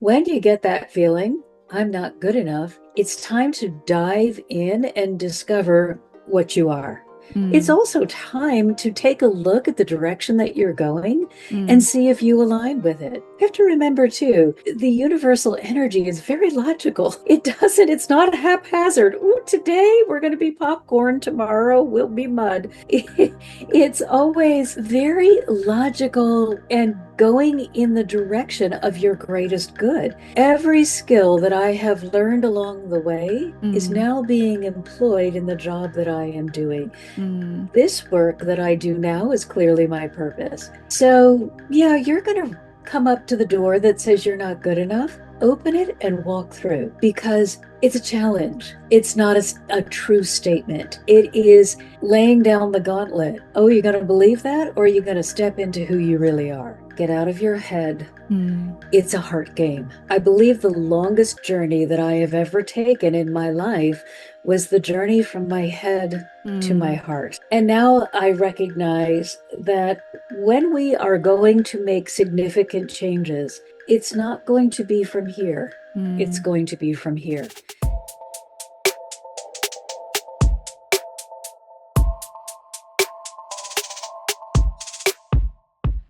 When you get that feeling, I'm not good enough, it's time to dive in and discover what you are. It's Mm, also time to take a look at the direction that you're going and mm, see if you align with it. You have to remember, too, the universal energy is very logical. It's not haphazard. Ooh, today we're going to be popcorn, tomorrow we'll be mud. It's always very logical and going in the direction of your greatest good. Every skill that I have learned along the way is mm, now being employed in the job that I am doing. mm. This work that I do now is clearly my purpose. So, yeah, you're going to come up to the door that says you're not good enough. Open it and walk through because it's a challenge. It's not a true statement. It is laying down the gauntlet. Oh, you're going to believe that? Or are you going to step into who you really are? Get out of your head. Mm, It's a heart game. I believe the longest journey that I have ever taken in my life was the journey from my head to my mm, heart. And now I recognize that when we are going to make significant changes, it's not going to be from here. It's mm. going to be from here.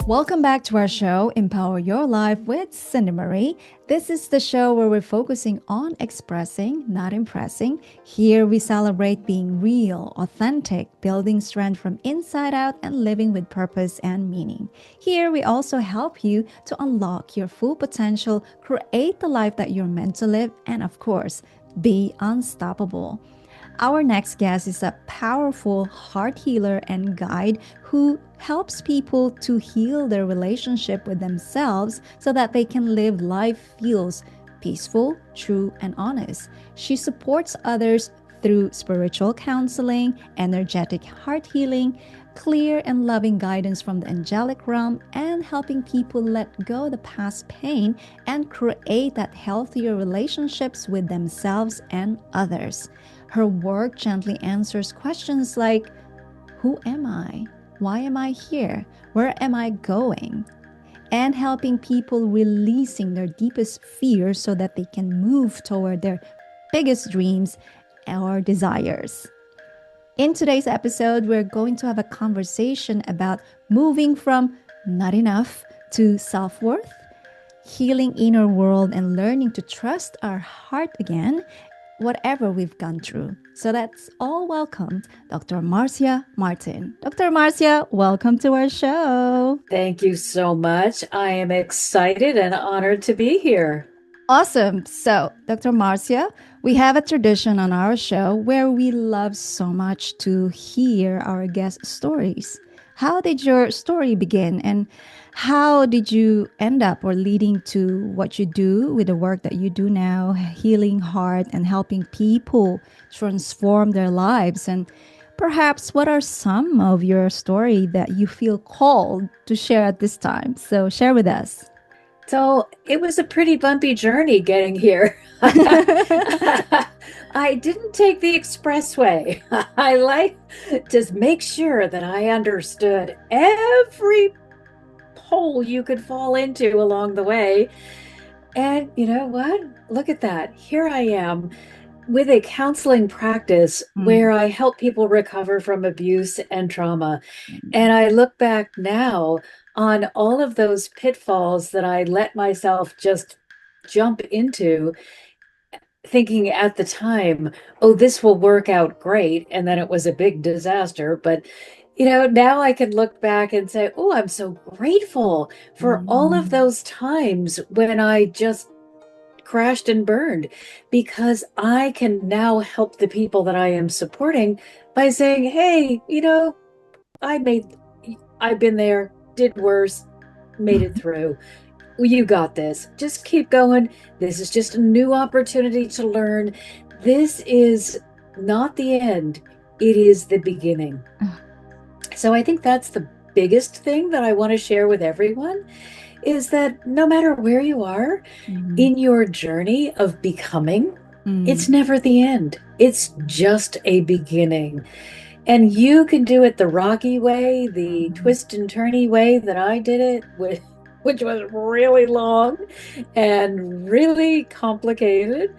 Welcome back to our show, Empower Your Life with Cindy Marie. This is the show where we're focusing on expressing, not impressing. Here we celebrate being real, authentic, building strength from inside out, and living with purpose and meaning. Here we also help you to unlock your full potential, create the life that you're meant to live, and of course, be unstoppable. Our next guest is a powerful heart healer and guide who helps people to heal their relationship with themselves so that they can live life feels peaceful, true, and honest. She supports others through spiritual counseling, energetic heart healing, clear and loving guidance from the angelic realm, and helping people let go the past pain and create that healthier relationships with themselves and others. Her work gently answers questions like, who am I? Why am I here? Where am I going? And helping people releasing their deepest fears so that they can move toward their biggest dreams or desires. In today's episode, we're going to have a conversation about moving from not enough to self worth, healing inner world, and learning to trust our heart again, whatever we've gone through. So that's all welcome, Dr. Marcia Martin. Dr. Marcia, welcome to our show. Thank you so much. I am excited and honored to be here. Awesome. So, Dr. Marcia, we have a tradition on our show where we love so much to hear our guest stories. How did your story begin and how did you end up or leading to what you do with the work that you do now, healing heart and helping people transform their lives? And perhaps what are some of your story that you feel called to share at this time? So, share with us. So it was a pretty bumpy journey getting here. I didn't take the expressway. I like to make sure that I understood every hole you could fall into along the way. And you know what? Look at that. Here I am with a counseling practice where Mm. I help people recover from abuse and trauma. And I look back now on all of those pitfalls that I let myself just jump into, thinking at the time, oh, this will work out great. And then it was a big disaster. But, now I can look back and say, oh, I'm so grateful for all of Mm. those times when I just crashed and burned because I can now help the people that I am supporting by saying, hey, I made, I've been there, did worse, made it through. You got this. Just keep going. This is just a new opportunity to learn. This is not the end, it is the beginning. So I think that's the biggest thing that I want to share with everyone is that no matter where you are Mhm. in your journey of becoming, it's Mm. never the end. It's just a beginning. And you can do it the rocky way, the Mhm. twist and turny way that I did it with. which was really long and really complicated.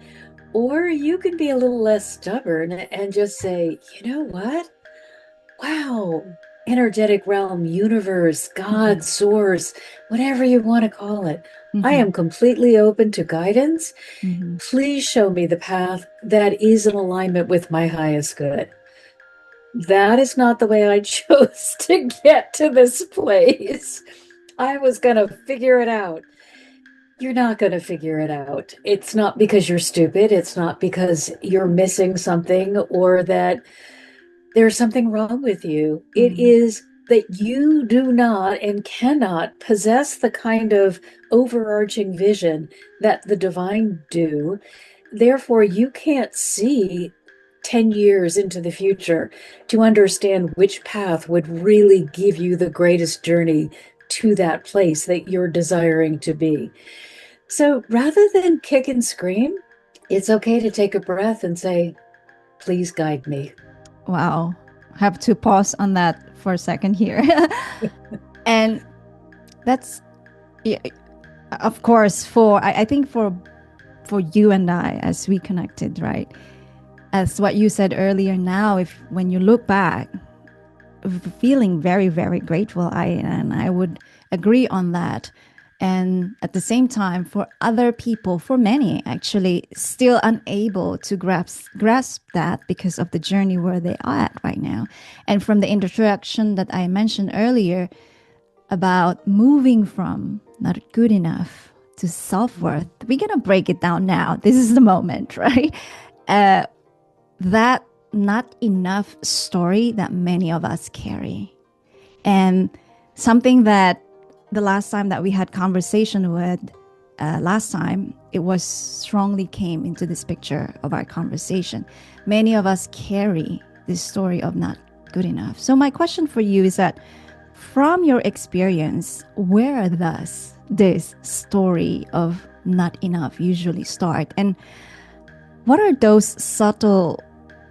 Or you can be a little less stubborn and just say, you know what? Wow, energetic realm, universe, God, Mhm. source, whatever you want to call it. I Mhm. am completely open to guidance. Mhm. Please show me the path that is in alignment with my highest good. That is not the way I chose to get to this place. I was going to figure it out. You're not going to figure it out. It's not because you're stupid. It's not because you're missing something or that there's something wrong with you. It Mm. is that you do not and cannot possess the kind of overarching vision that the divine do. Therefore, you can't see 10 years into the future to understand which path would really give you the greatest journey to that place that you're desiring to be. So rather than kick and scream, it's okay to take a breath and say, please guide me. Wow. Have to pause on that for a second here. And that's yeah, of course for I think for you and I as we connected, right? As what you said earlier now, if when you look back, feeling very, very grateful. I would agree on that. And at the same time, for other people, for many actually, still unable to grasp that because of the journey where they are at right now. And from the introduction that I mentioned earlier about moving from not good enough to self worth, we're gonna break it down now. This is the moment, right? Uh, that not enough story that many of us carry. And something that the last time that we had conversation with, last time, it was strongly came into this picture of our conversation. Many of us carry this story of not good enough. So my question for you is that from your experience, where does this story of not enough usually start? And what are those subtle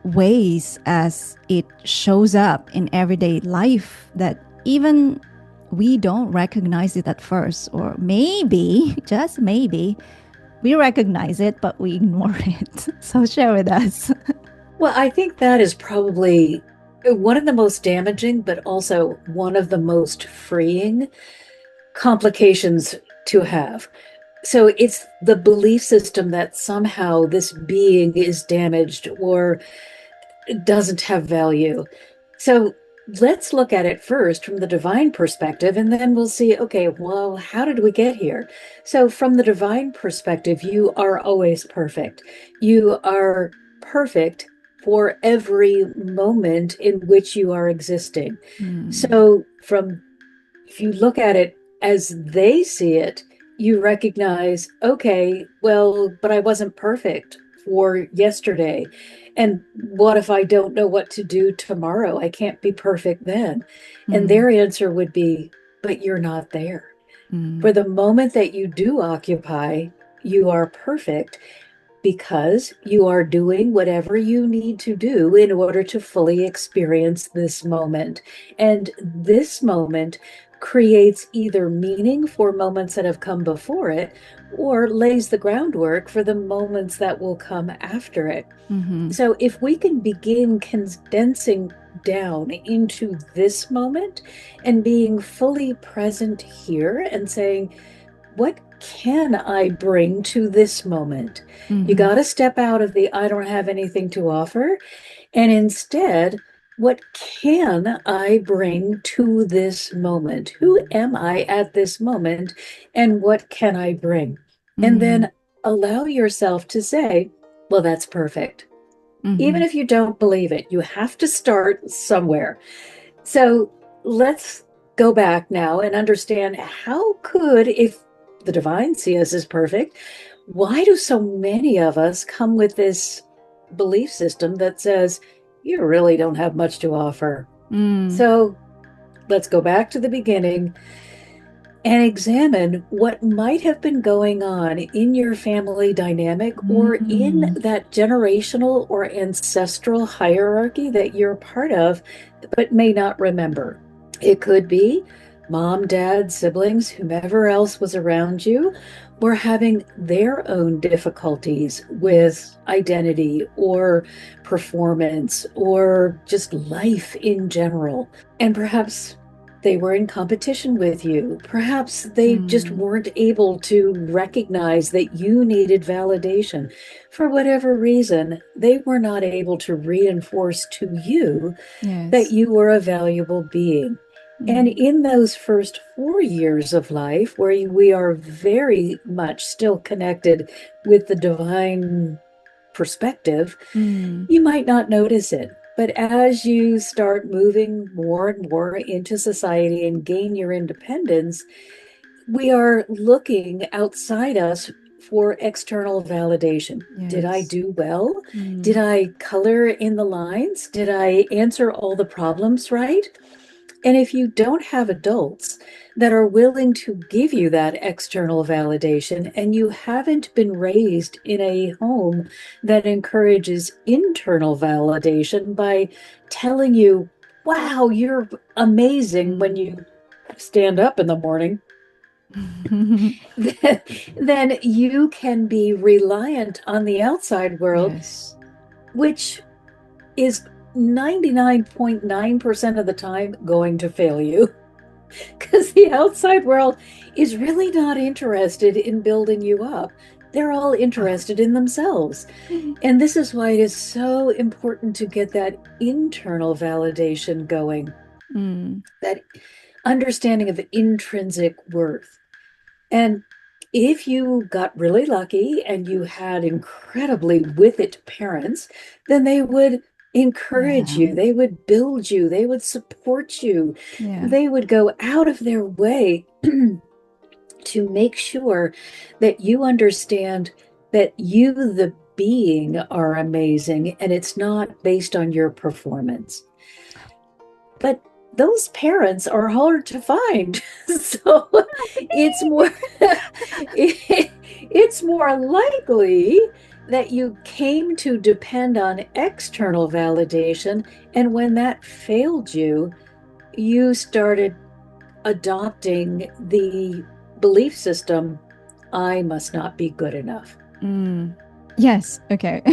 ways as it shows up in everyday life that even we don't recognize it at first? Or maybe, just maybe, we recognize it, but we ignore it. So share with us. Well, I think that is probably one of the most damaging, but also one of the most freeing complications to have. So it's the belief system that somehow this being is damaged or doesn't have value. So let's look at it first from the divine perspective, and then we'll see, okay, well, how did we get here? So, from the divine perspective, you are always perfect. You are perfect for every moment in which you are existing. Mm, So, from if you look at it as they see it, you recognize, okay, well, but I wasn't perfect for yesterday. And what if I don't know what to do tomorrow? I can't be perfect then. And mm, their answer would be, but you're not there. mm, For the moment that you do occupy, you are perfect because you are doing whatever you need to do in order to fully experience this moment. And this moment creates either meaning for moments that have come before it or lays the groundwork for the moments that will come after it. mm-hmm, So if we can begin condensing down into this moment and being fully present here and saying, what can I bring to this moment? You mm-hmm, got to step out of the I don't have anything to offer. And instead, what can I bring to this moment? Who am I at this moment? And what can I bring? And mm-hmm, then allow yourself to say, well, that's perfect. mm-hmm, Even if you don't believe it, you have to start somewhere. So let's go back now and understand how could, if the divine see us as perfect, why do so many of us come with this belief system that says you really don't have much to offer? mm, So let's go back to the beginning and examine what might have been going on in your family dynamic or in mm, that generational or ancestral hierarchy that you're part of, but may not remember. It could be mom, dad, siblings, whomever else was around you, were having their own difficulties with identity or performance or just life in general. And perhaps they were in competition with you. Perhaps they just Mm. weren't able to recognize that you needed validation. For whatever reason, they were not able to reinforce to you that Yes. you were a valuable being. And Mm. in those first 4 years of life, where we are very much still connected with the divine perspective, Mm. you might not notice it. But as you start moving more and more into society and gain your independence, we are looking outside us for external validation. Did I Yes. do well? Did Mm. I color in the lines? Did I answer all the problems right? And if you don't have adults that are willing to give you that external validation, and you haven't been raised in a home that encourages internal validation by telling you, wow, you're amazing when Mm. you stand up in the morning, then you can be reliant on the outside world, Yes. which is 99.9% of the time going to fail you. Because the outside world is really not interested in building you up. They're all interested in themselves. And this is why it is so important to get that internal validation going, Mm. that understanding of intrinsic worth. And if you got really lucky and you had incredibly with it parents, then they would encourage Yeah. you, they would build you, they would support you, Yeah. they would go out of their way to make sure that you understand that you, the being, are amazing and it's not based on your performance. But those parents are hard to find. So it's more it's more likely that you came to depend on external validation, and when that failed you, you started adopting the belief system, I must not be good enough. Mm. Yes. Okay.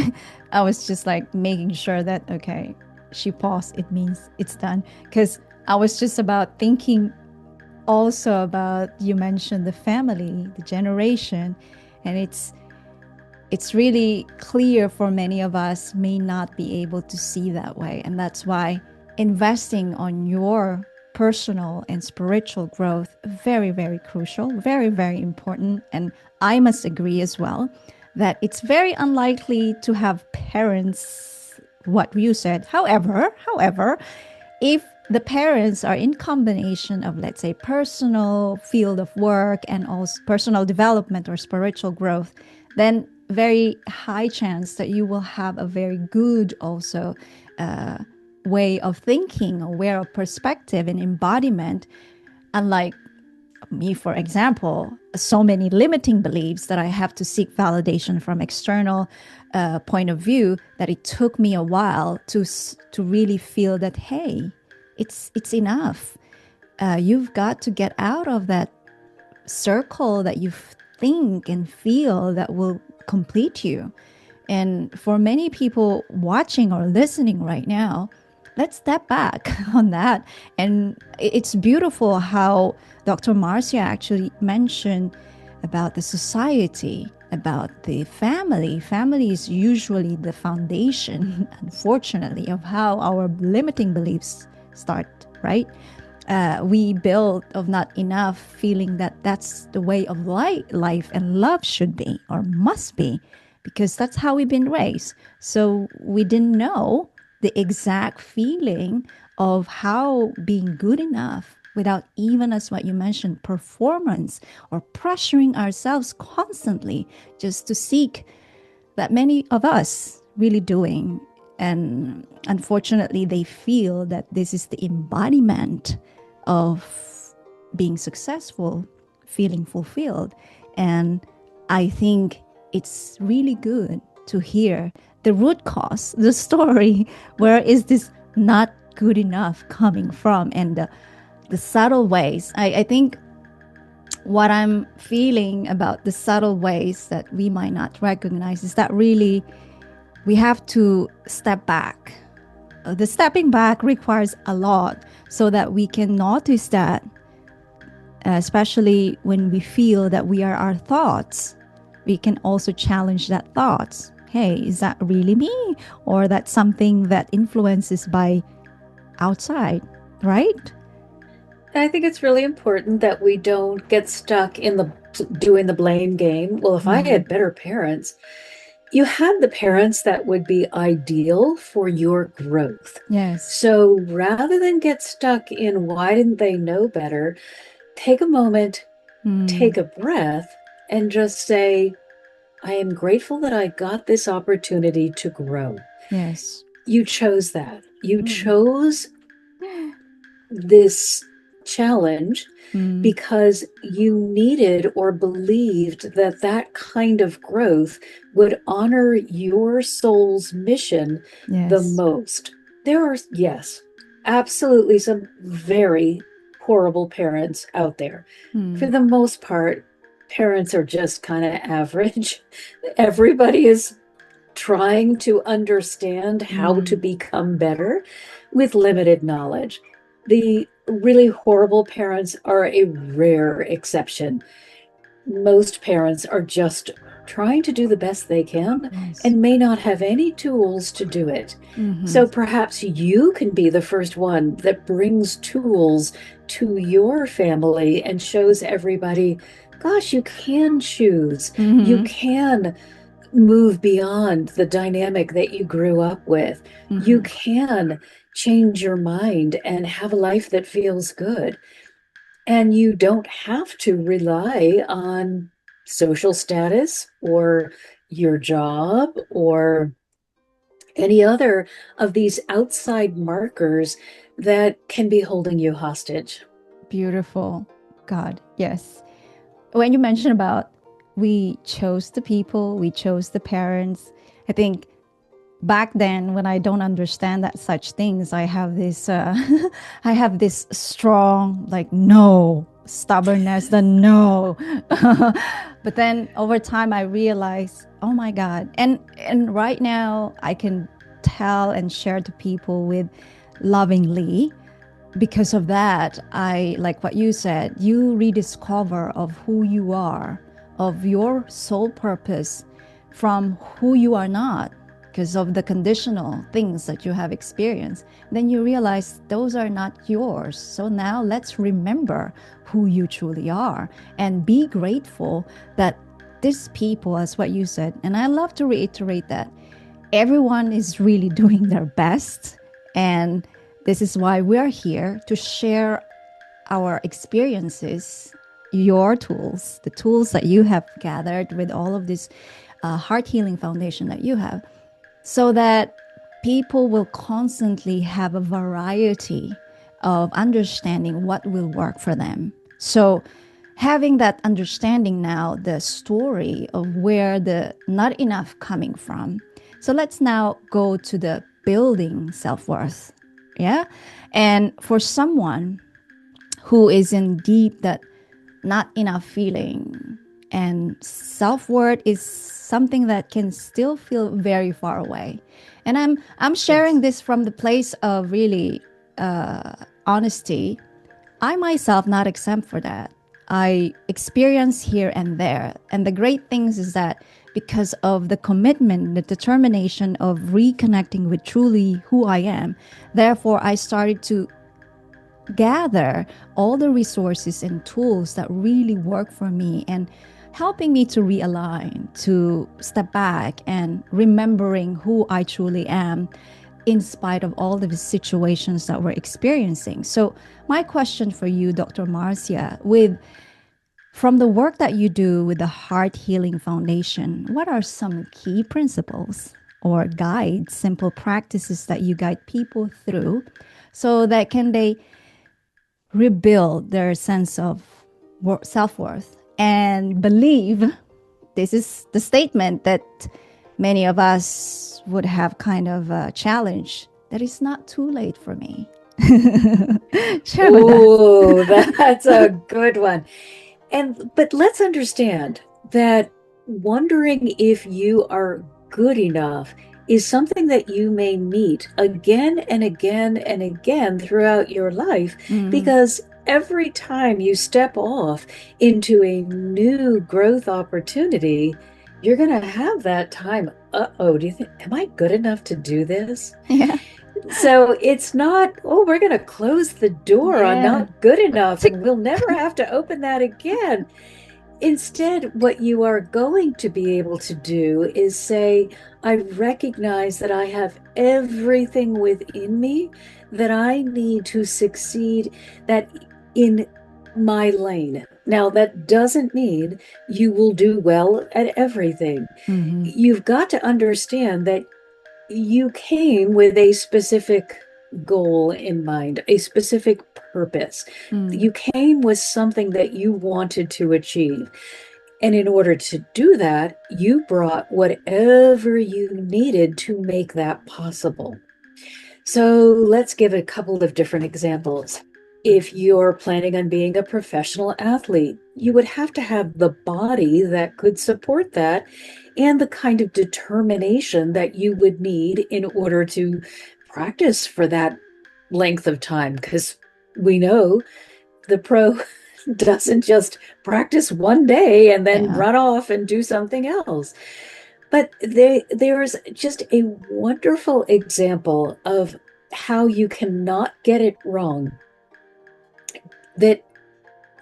I was just like making sure that, okay, she paused. It means it's done. Because I was just about thinking also about, you mentioned the family, the generation, and it's really clear for many of us may not be able to see that way. And that's why investing on your personal and spiritual growth, very, very crucial, very, very important. And I must agree as well that it's very unlikely to have parents, what you said. However, if the parents are in combination of, let's say, personal field of work and also personal development or spiritual growth, then very high chance that you will have a very good also way of thinking, aware of perspective and embodiment. Unlike me, for example, so many limiting beliefs that I have to seek validation from external point of view, that it took me a while to really feel that, hey, it's enough. You've got to get out of that circle that you think and feel that will complete you. And for many people watching or listening right now, let's step back on that. And it's beautiful how Dr. Marcia actually mentioned about the society, about the family. Family is usually the foundation, unfortunately, of how our limiting beliefs start, right? We build of not enough, feeling that that's the way of life and love should be or must be, because that's how we've been raised. So we didn't know the exact feeling of how being good enough without, even as what you mentioned, performance or pressuring ourselves constantly just to seek that many of us really doing. And unfortunately, they feel that this is the embodiment of being successful, feeling fulfilled. And I think it's really good to hear the root cause, the story. Where is this not good enough coming from? And the subtle ways. I think what I'm feeling about the subtle ways that we might not recognize is that really we have to step back. The stepping back requires a lot so that we can notice that, especially when we feel that we are our thoughts. We can also challenge that thoughts. Hey, is that really me? Or that's something that influences by outside, right? And I think it's really important that we don't get stuck in the doing the blame game. Well, if I had better parents, you had the parents that would be ideal for your growth. Yes. So rather than get stuck in why didn't they know better, take a moment, take a breath, and just say, I am grateful that I got this opportunity to grow. Yes. You chose that. You chose this challenge because you needed or believed that that kind of growth would honor your soul's mission the Yes. most. There are, yes, absolutely some very horrible parents out there. For the most part, parents are just kind of average. Everybody is trying to understand how to become better with limited knowledge. The really horrible parents are a rare exception. Most parents are just trying to do the best they can Yes. and may not have any tools to do it. So perhaps you can be the first one that brings tools to your family and shows everybody, gosh, you can choose. You can move beyond the dynamic that you grew up with. You can change your mind and have a life that feels good. And you don't have to rely on social status or your job or any other of these outside markers that can be holding you hostage. Beautiful. God, yes. When you mentioned about we chose the people, we chose the parents, I think back then when I don't understand that such things, I have this I have this strong like no stubbornness, the no. But then over time I realized, oh my God. And right now I can tell and share to people with lovingly. Because of that, I like what you said, you rediscover of who you are, of your soul purpose from who you are not because of the conditional things that you have experienced. Then you realize those are not yours. So now let's remember who you truly are and be grateful that these people, as what you said, and I love to reiterate that everyone is really doing their best. And this is why we are here to share our experiences, your tools, the tools that you have gathered with all of this heart healing foundation that you have, so that people will constantly have a variety of understanding what will work for them. So having that understanding now, the story of where the not enough coming from. So let's now go to the building self-worth. Yeah. And for someone who is in deep that not enough feeling and self-worth is something that can still feel very far away. And I'm sharing Yes. this from the place of really honesty. I myself not exempt for that. I experience here and there. And the great things is that because of the commitment, the determination of reconnecting with truly who I am, therefore I started to gather all the resources and tools that really work for me and helping me to realign, to step back and remembering who I truly am in spite of all of the situations that we're experiencing. So my question for you, Dr. Marcia, with from the work that you do with the Heart Healing Foundation, what are some key principles or guides, simple practices that you guide people through so that can they rebuild their sense of self-worth and believe this is the statement that many of us would have kind of a challenge that it's not too late for me. Share with us. Oh, that's a good one. And but let's understand that wondering if you are good enough is something that you may meet again and again and again throughout your life Mm, because every time you step off into a new growth opportunity, you're going to have that time. Uh-oh, do you think, am I good enough to do this? yeah. So it's not, oh, we're going to close the door on Yeah. not good enough Tick. and we'll never have to open that again. Instead, what you are going to be able to do is say, I recognize that I have everything within me that I need to succeed that in my lane. Now, that doesn't mean you will do well at everything. Mm-hmm. You've got to understand that you came with a specific goal in mind, a specific purpose. Mm, You came with something that you wanted to achieve. And in order to do that, you brought whatever you needed to make that possible. So let's give a couple of different examples. If you're planning on being a professional athlete, you would have to have the body that could support that and the kind of determination that you would need in order to practice for that length of time. Because we know the pro doesn't just practice one day and then yeah. run off and do something else. But there's just a wonderful example of how you cannot get it wrong that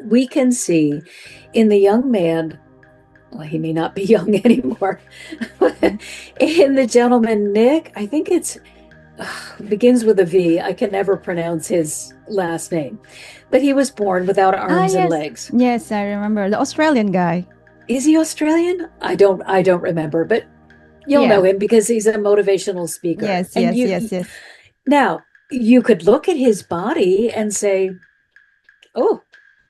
we can see in the young man. Well, he may not be young anymore. Mm. In the gentleman Nick, I think it's begins with a V. I can never pronounce his last name, but he was born without Ah, arms and yes. legs. Yes, I remember. The Australian guy. Is he Australian? I don't remember, but you'll know Yeah. him because he's a motivational speaker. Yes, And yes, you yes, yes. now you could look at his body and say, "Oh,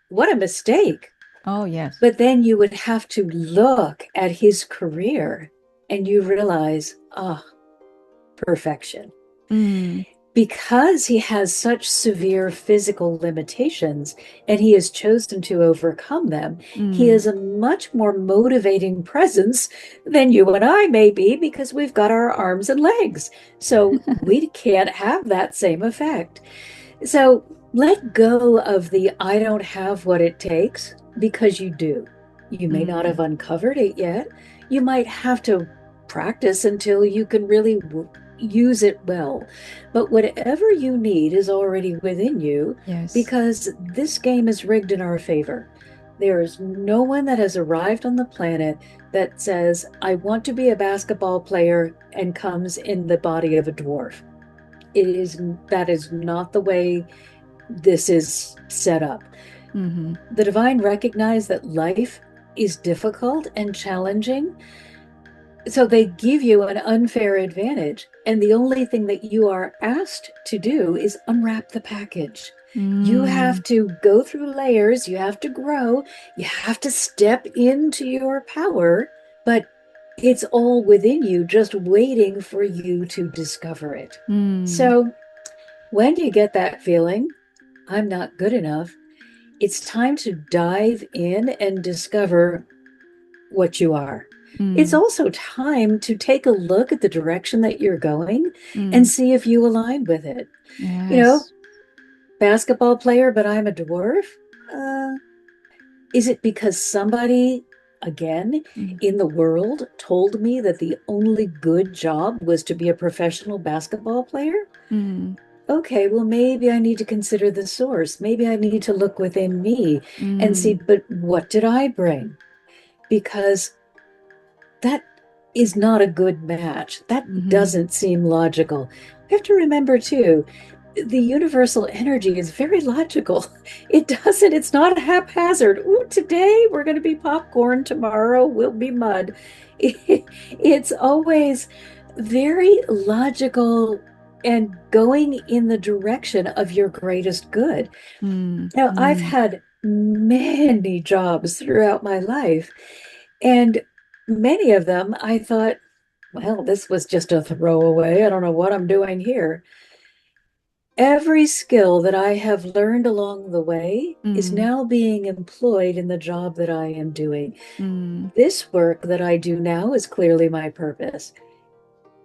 what a mistake." Oh, yes. But then you would have to look at his career and you realize, ah, perfection. Mm, Because he has such severe physical limitations and he has chosen to overcome them, he mm. is a much more motivating presence than you and I may be because we've got our arms and legs. So we can't have that same effect. So let go of the I don't have what it takes because you do. You may not Mm. have uncovered it yet. You might have to practice until you can really use it well. But whatever you need is already within you Yes. because this game is rigged in our favor. There is no one that has arrived on the planet that says, I want to be a basketball player and comes in the body of a dwarf. That is not the way this is set up. Mm-hmm. The divine recognize that life is difficult and challenging, so they give you an unfair advantage. And the only thing that you are asked to do is unwrap the package. You Mm. have to go through layers, you have to grow, you have to step into your power, but it's all within you, just waiting for you to discover it. Mm. So, when do you get that feeling? I'm not good enough. It's time to dive in and discover what you are. It's Mm. also time to take a look at the direction that you're going and Mm. see if you align with it. You know, Yes. basketball player, but I'm a dwarf. Uh, is it because somebody, again, Mm. in the world told me that the only good job was to be a professional basketball player? Mm. Okay, well, maybe I need to consider the source. Maybe I need to look within me and see, Mm. but what did I bring? Because that is not a good match. That Mm-hmm. doesn't seem logical. We have to remember too, the universal energy is very logical. It's not haphazard. Ooh, today we're going to be popcorn, tomorrow we'll be mud. It's always very logical and going in the direction of your greatest good. Mm. Now, I've Mm. had many jobs throughout my life, and many of them I thought, well, this was just a throwaway. I don't know what I'm doing here. Every skill that I have learned along the way is Mm, now being employed in the job that I am doing. mm, This work that I do now is clearly my purpose.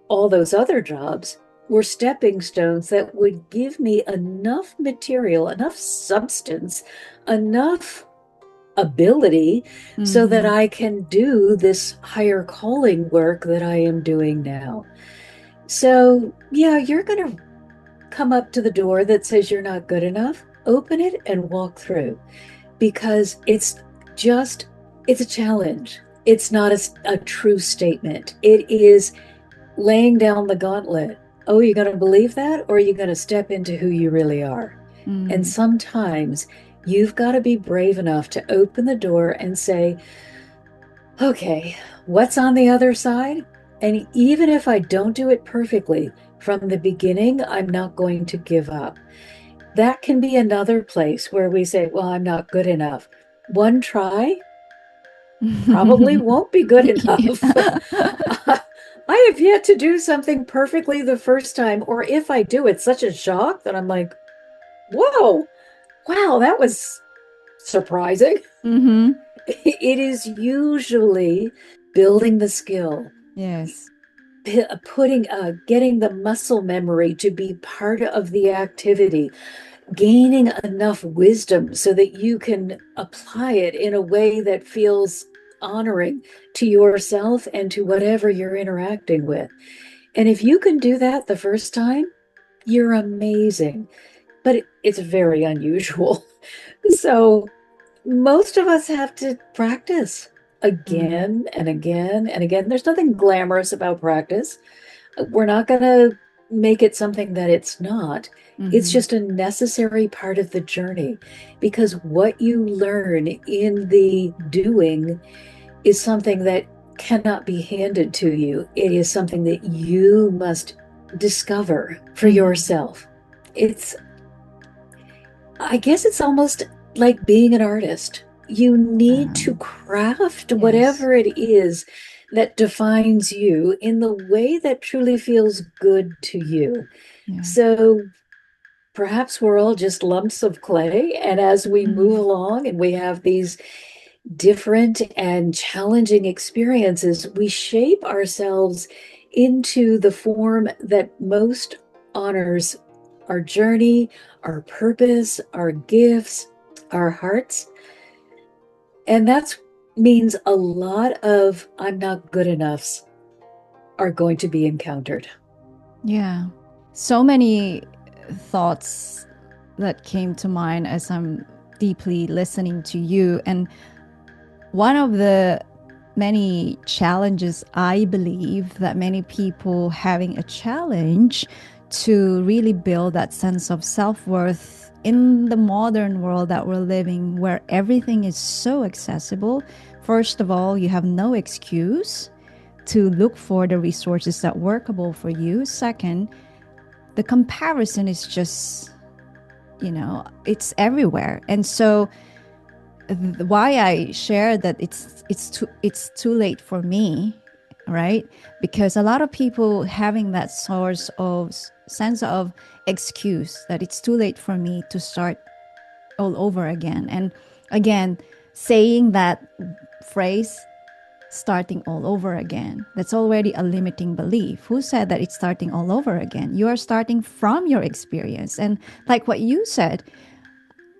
All those other jobs were stepping stones that would give me enough material, enough substance, enough ability so that mm-hmm, I can do this higher calling work that I am doing now. So, yeah, you're going to come up to the door that says you're not good enough, open it and walk through because just, it's a challenge. It's not a true statement. It is laying down the gauntlet. Oh, you're going to believe that, or are you going to step into who you really are? And mm. sometimes you've got to be brave enough to open the door and say, okay, what's on the other side? And even if I don't do it perfectly from the beginning, I'm not going to give up. That can be another place where we say, well, I'm not good enough. One try probably won't be good enough. Yeah. I have yet to do something perfectly the first time, or if I do, it's such a shock that I'm like, whoa, wow, that was surprising. Mm-hmm. It is usually building the skill, Yes. getting the muscle memory to be part of the activity, gaining enough wisdom so that you can apply it in a way that feels honoring to yourself and to whatever you're interacting with. And if you can do that the first time, you're amazing. But it's very unusual. So most of us have to practice Mm, again and again and again. There's nothing glamorous about practice. We're not going to make it something that it's not. It's mm-hmm. just a necessary part of the journey because what you learn in the doing is something that cannot be handed to you. It is something that you must discover for Mm-hmm. yourself. It's, I guess it's almost like being an artist. You need to Um, craft yes. whatever it is that defines you in the way that truly feels good to you. Yeah. So perhaps we're all just lumps of clay. And as we move Mm, along and we have these different and challenging experiences, we shape ourselves into the form that most honors our journey, our purpose, our gifts, our hearts. And that means a lot of I'm not good enoughs are going to be encountered. yeah. So many thoughts that came to mind as I'm deeply listening to you. And one of the many challenges I believe that many people having a challenge to really build that sense of self-worth in the modern world that we're living where everything is so accessible. First of all, you have no excuse to look for the resources that workable for you. Second, the comparison is just, it's everywhere. And so why I share that it's too late for me, right? Because a lot of people having that source of sense of excuse that it's too late for me to start all over again. And again, saying that phrase, starting all over again, that's already a limiting belief. Who said that it's starting all over again? You are starting from your experience. And like what you said,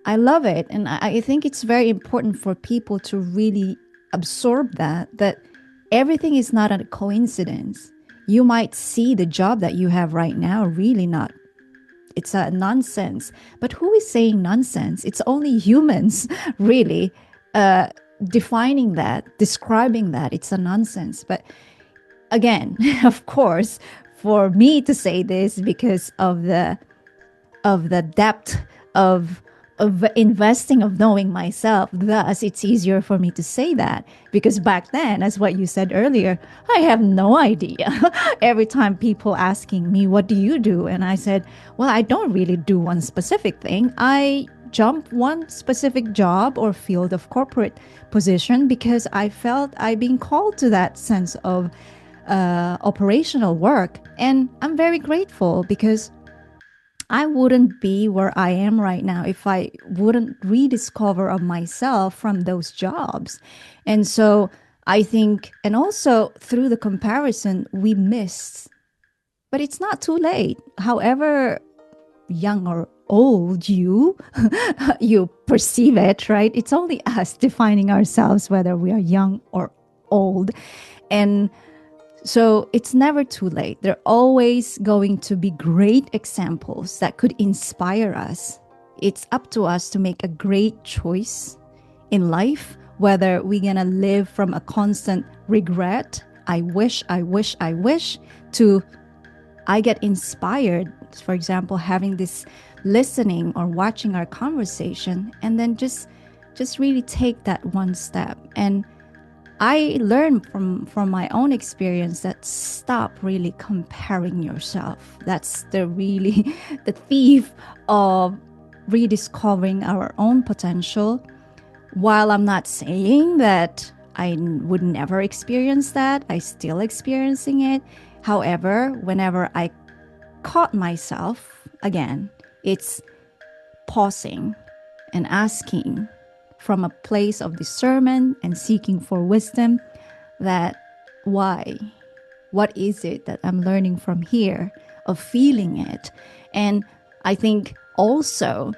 I love it. And I think it's very important for people to really absorb that everything is not a coincidence. You might see the job that you have right now really not. It's a nonsense. But who is saying nonsense? It's only humans, really, uh, defining that, describing that. It's a nonsense. But again, of course, for me to say this because of the depth of of investing of knowing myself, thus it's easier for me to say that because back then, as what you said earlier, I have no idea. Every time people asking me what do you do, and I said, well, I don't really do one specific thing. I jump one specific job or field of corporate position because I felt I being called to that sense of operational work, and I'm very grateful because I wouldn't be where I am right now if I wouldn't rediscover of myself from those jobs. And so I think, and also through the comparison, we miss, but it's not too late. However young or old you perceive it, right? It's only us defining ourselves whether we are young or old. And so it's never too late. There are always going to be great examples that could inspire us. It's up to us to make a great choice in life, whether we're going to live from a constant regret, I wish, I wish, I wish, to I get inspired, for example, having this listening or watching our conversation, and then just really take that one step. And I learned from my own experience that stop really comparing yourself. That's the really the thief of rediscovering our own potential. While I'm not saying that I would never experience that, I still experiencing it. However, whenever I caught myself again, it's pausing and asking from a place of discernment and seeking for wisdom that why? What is it that I'm learning from here, of feeling it? And I think also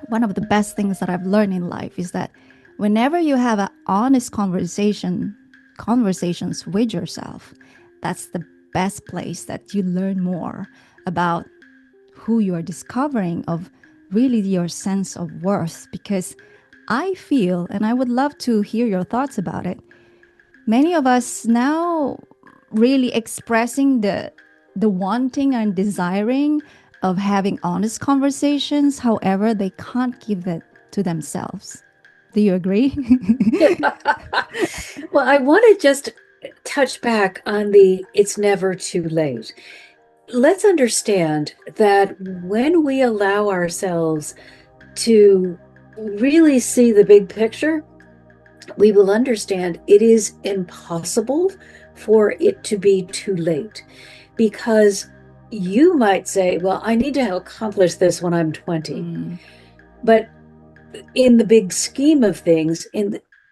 one of the best things that I've learned in life is that whenever you have an honest conversations with yourself, that's the best place that you learn more about who you are discovering, of really your sense of worth. Because I feel, and I would love to hear your thoughts about it, many of us now really expressing the wanting and desiring of having honest conversations. However, they can't give it to themselves. Do you agree? Well, I want to just touch back on the it's never too late. Let's understand that when we allow ourselves to really see the big picture, we will understand it is impossible for it to be too late. Because you might say, well, I need to accomplish this when I'm 20. But in the big scheme of things,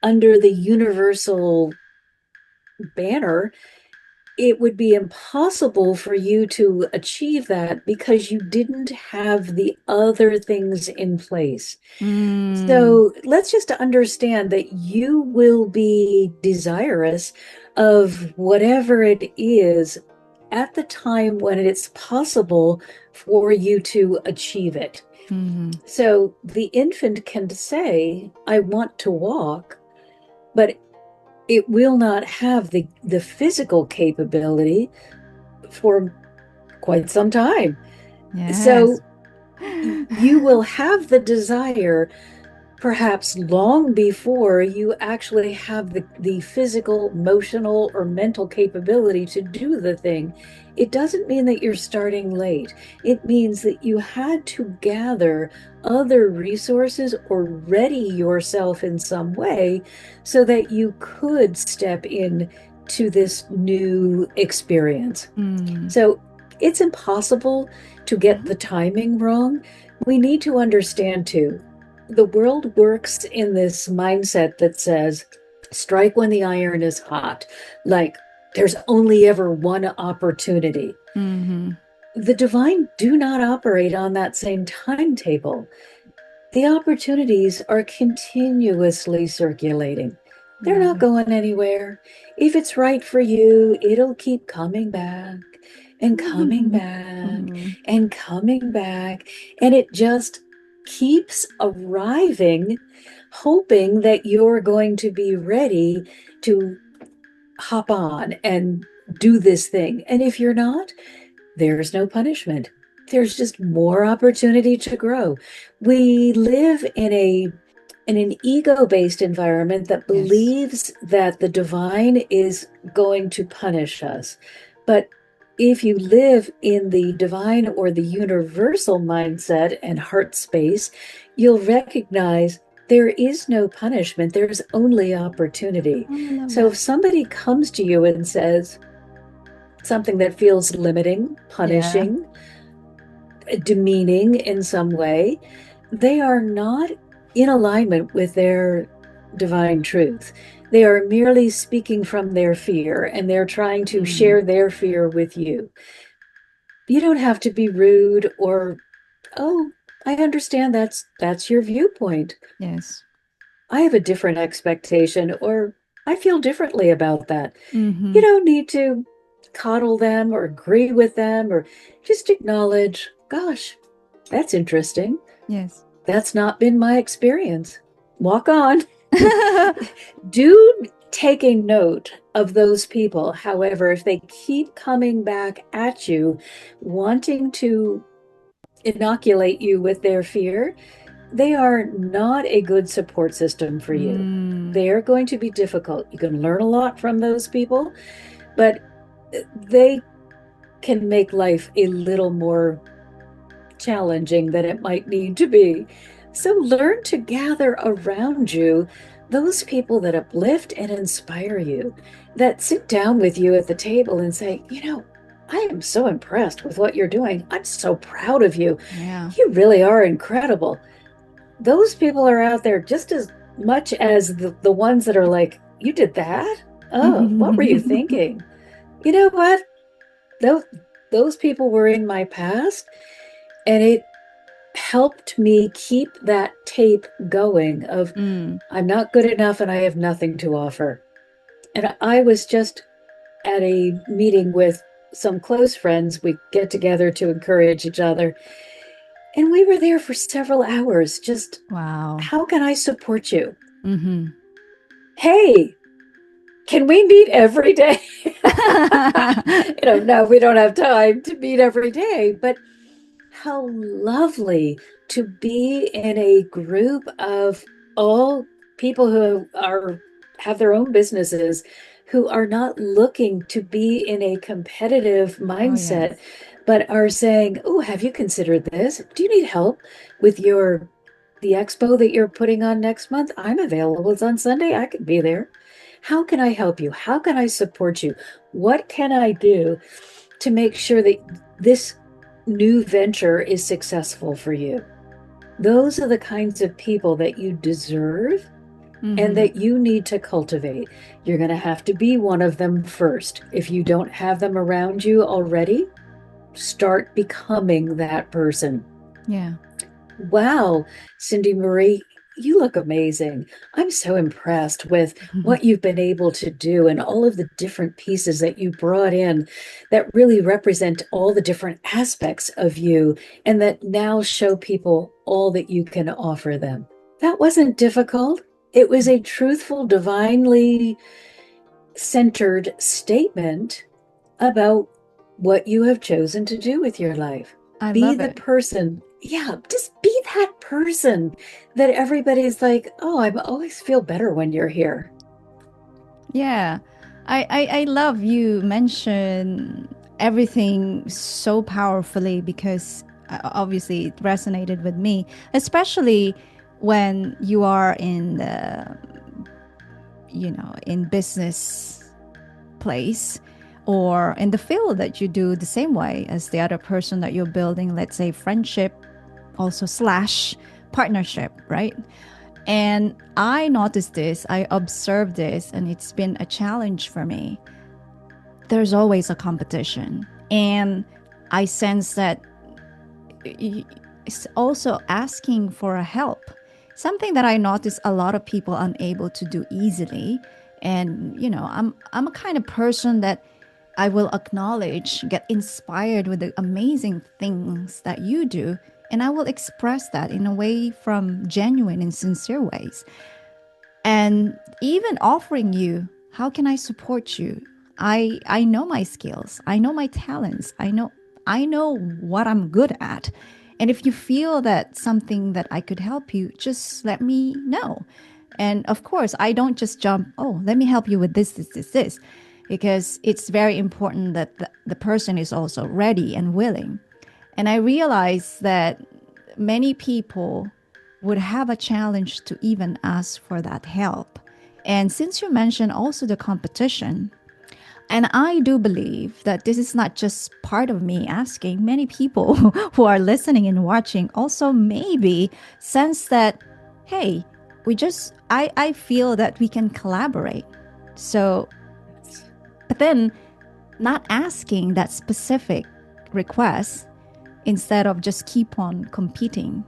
under the universal banner, it would be impossible for you to achieve that because you didn't have the other things in place. So let's just understand that you will be desirous of whatever it is at the time when it's possible for you to achieve it. So the infant can say, I want to walk, but it will not have the physical capability for quite some time. Yes. So you will have the desire perhaps long before you actually have the physical, emotional, or mental capability to do the thing. It doesn't mean that you're starting late. It means that you had to gather other resources or ready yourself in some way so that you could step in to this new experience. So it's impossible to get the timing wrong. We need to understand too, the world works in this mindset that says, strike when the iron is hot. Like there's only ever one opportunity. The divine do not operate on that same timetable. The opportunities are continuously circulating. They're not going anywhere. If it's right for you, it'll keep coming back and coming back and coming back. And it just keeps arriving, hoping that you're going to be ready to hop on and do this thing. And if you're not, there's no punishment. There's just more opportunity to grow. We live in an ego-based environment that believes that the divine is going to punish us. But if you live in the divine or the universal mindset and heart space, you'll recognize there is no punishment. There's only opportunity. So if somebody comes to you and says something that feels limiting, punishing, demeaning in some way, they are not in alignment with their divine truth. They are merely speaking from their fear and they're trying to Mm, share their fear with you. You don't have to be rude or, oh, I understand that's your viewpoint. yes. I have a different expectation or I feel differently about that. You Mm-hmm. don't need to coddle them or agree with them or just acknowledge, gosh, that's interesting. Yes. That's not been my experience. Walk on. Do take a note of those people. However, if they keep coming back at you, wanting to inoculate you with their fear, they are not a good support system for you. Mm, They are going to be difficult. You can learn a lot from those people, but they can make life a little more challenging than it might need to be. So learn to gather around you those people that uplift and inspire you, that sit down with you at the table and say, I am so impressed with what you're doing. I'm so proud of you. yeah. You really are incredible. Those people are out there just as much as the ones that are like, you did that? Oh, what were you thinking? You know what? Those, those people were in my past, and it helped me keep that tape going of Mm. I'm not good enough and I have nothing to offer. And I was just at a meeting with some close friends. We get together to encourage each other. And we were there for several hours. Just, Wow. how can I support you? Mm-hmm. Hey, can we meet every day? No, we don't have time to meet every day, but how lovely to be in a group of all people who are have their own businesses, who are not looking to be in a competitive Oh, mindset, yes. but are saying, "Oh, have you considered this? Do you need help with the expo that you're putting on next month? I'm available. It's on Sunday. I could be there. How can I help you? How can I support you? What can I do to make sure that this new venture is successful for you?" Those are the kinds of people that you deserve and Mm-hmm. that you need to cultivate. You're going to have to be one of them first. If you don't have them around you already, start becoming that person. Yeah. Wow, Cindy Marie, you look amazing. I'm so impressed with what you've been able to do and all of the different pieces that you brought in that really represent all the different aspects of you and that now show people all that you can offer them. That wasn't difficult. It was a truthful, divinely centered statement about what you have chosen to do with your life. I Be love the it. person. Yeah, just be that person that everybody's like, oh, I always feel better when you're here. Yeah. I love you mention everything so powerfully because obviously it resonated with me, especially when you are in the, in business place or in the field that you do the same way as the other person that you're building, let's say friendship, also slash partnership, right? And I noticed this, I observed this, and it's been a challenge for me. There's always a competition. And I sense that it's also asking for a help. Something that I notice a lot of people unable to do easily. And I'm a kind of person that I will acknowledge, get inspired with the amazing things that you do, and I will express that in a way from genuine and sincere ways. And even offering you, how can I support you? I know my skills, I know my talents, I know what I'm good at. And if you feel that something that I could help you, just let me know. And of course, I don't just jump, oh, let me help you with this, because it's very important that the person is also ready and willing. And I realize that many people would have a challenge to even ask for that help. And since you mentioned also the competition, And I do believe that this is not just part of me asking. Many people who are listening and watching also maybe sense that, hey, I feel that we can collaborate. So, but then not asking that specific request instead of just keep on competing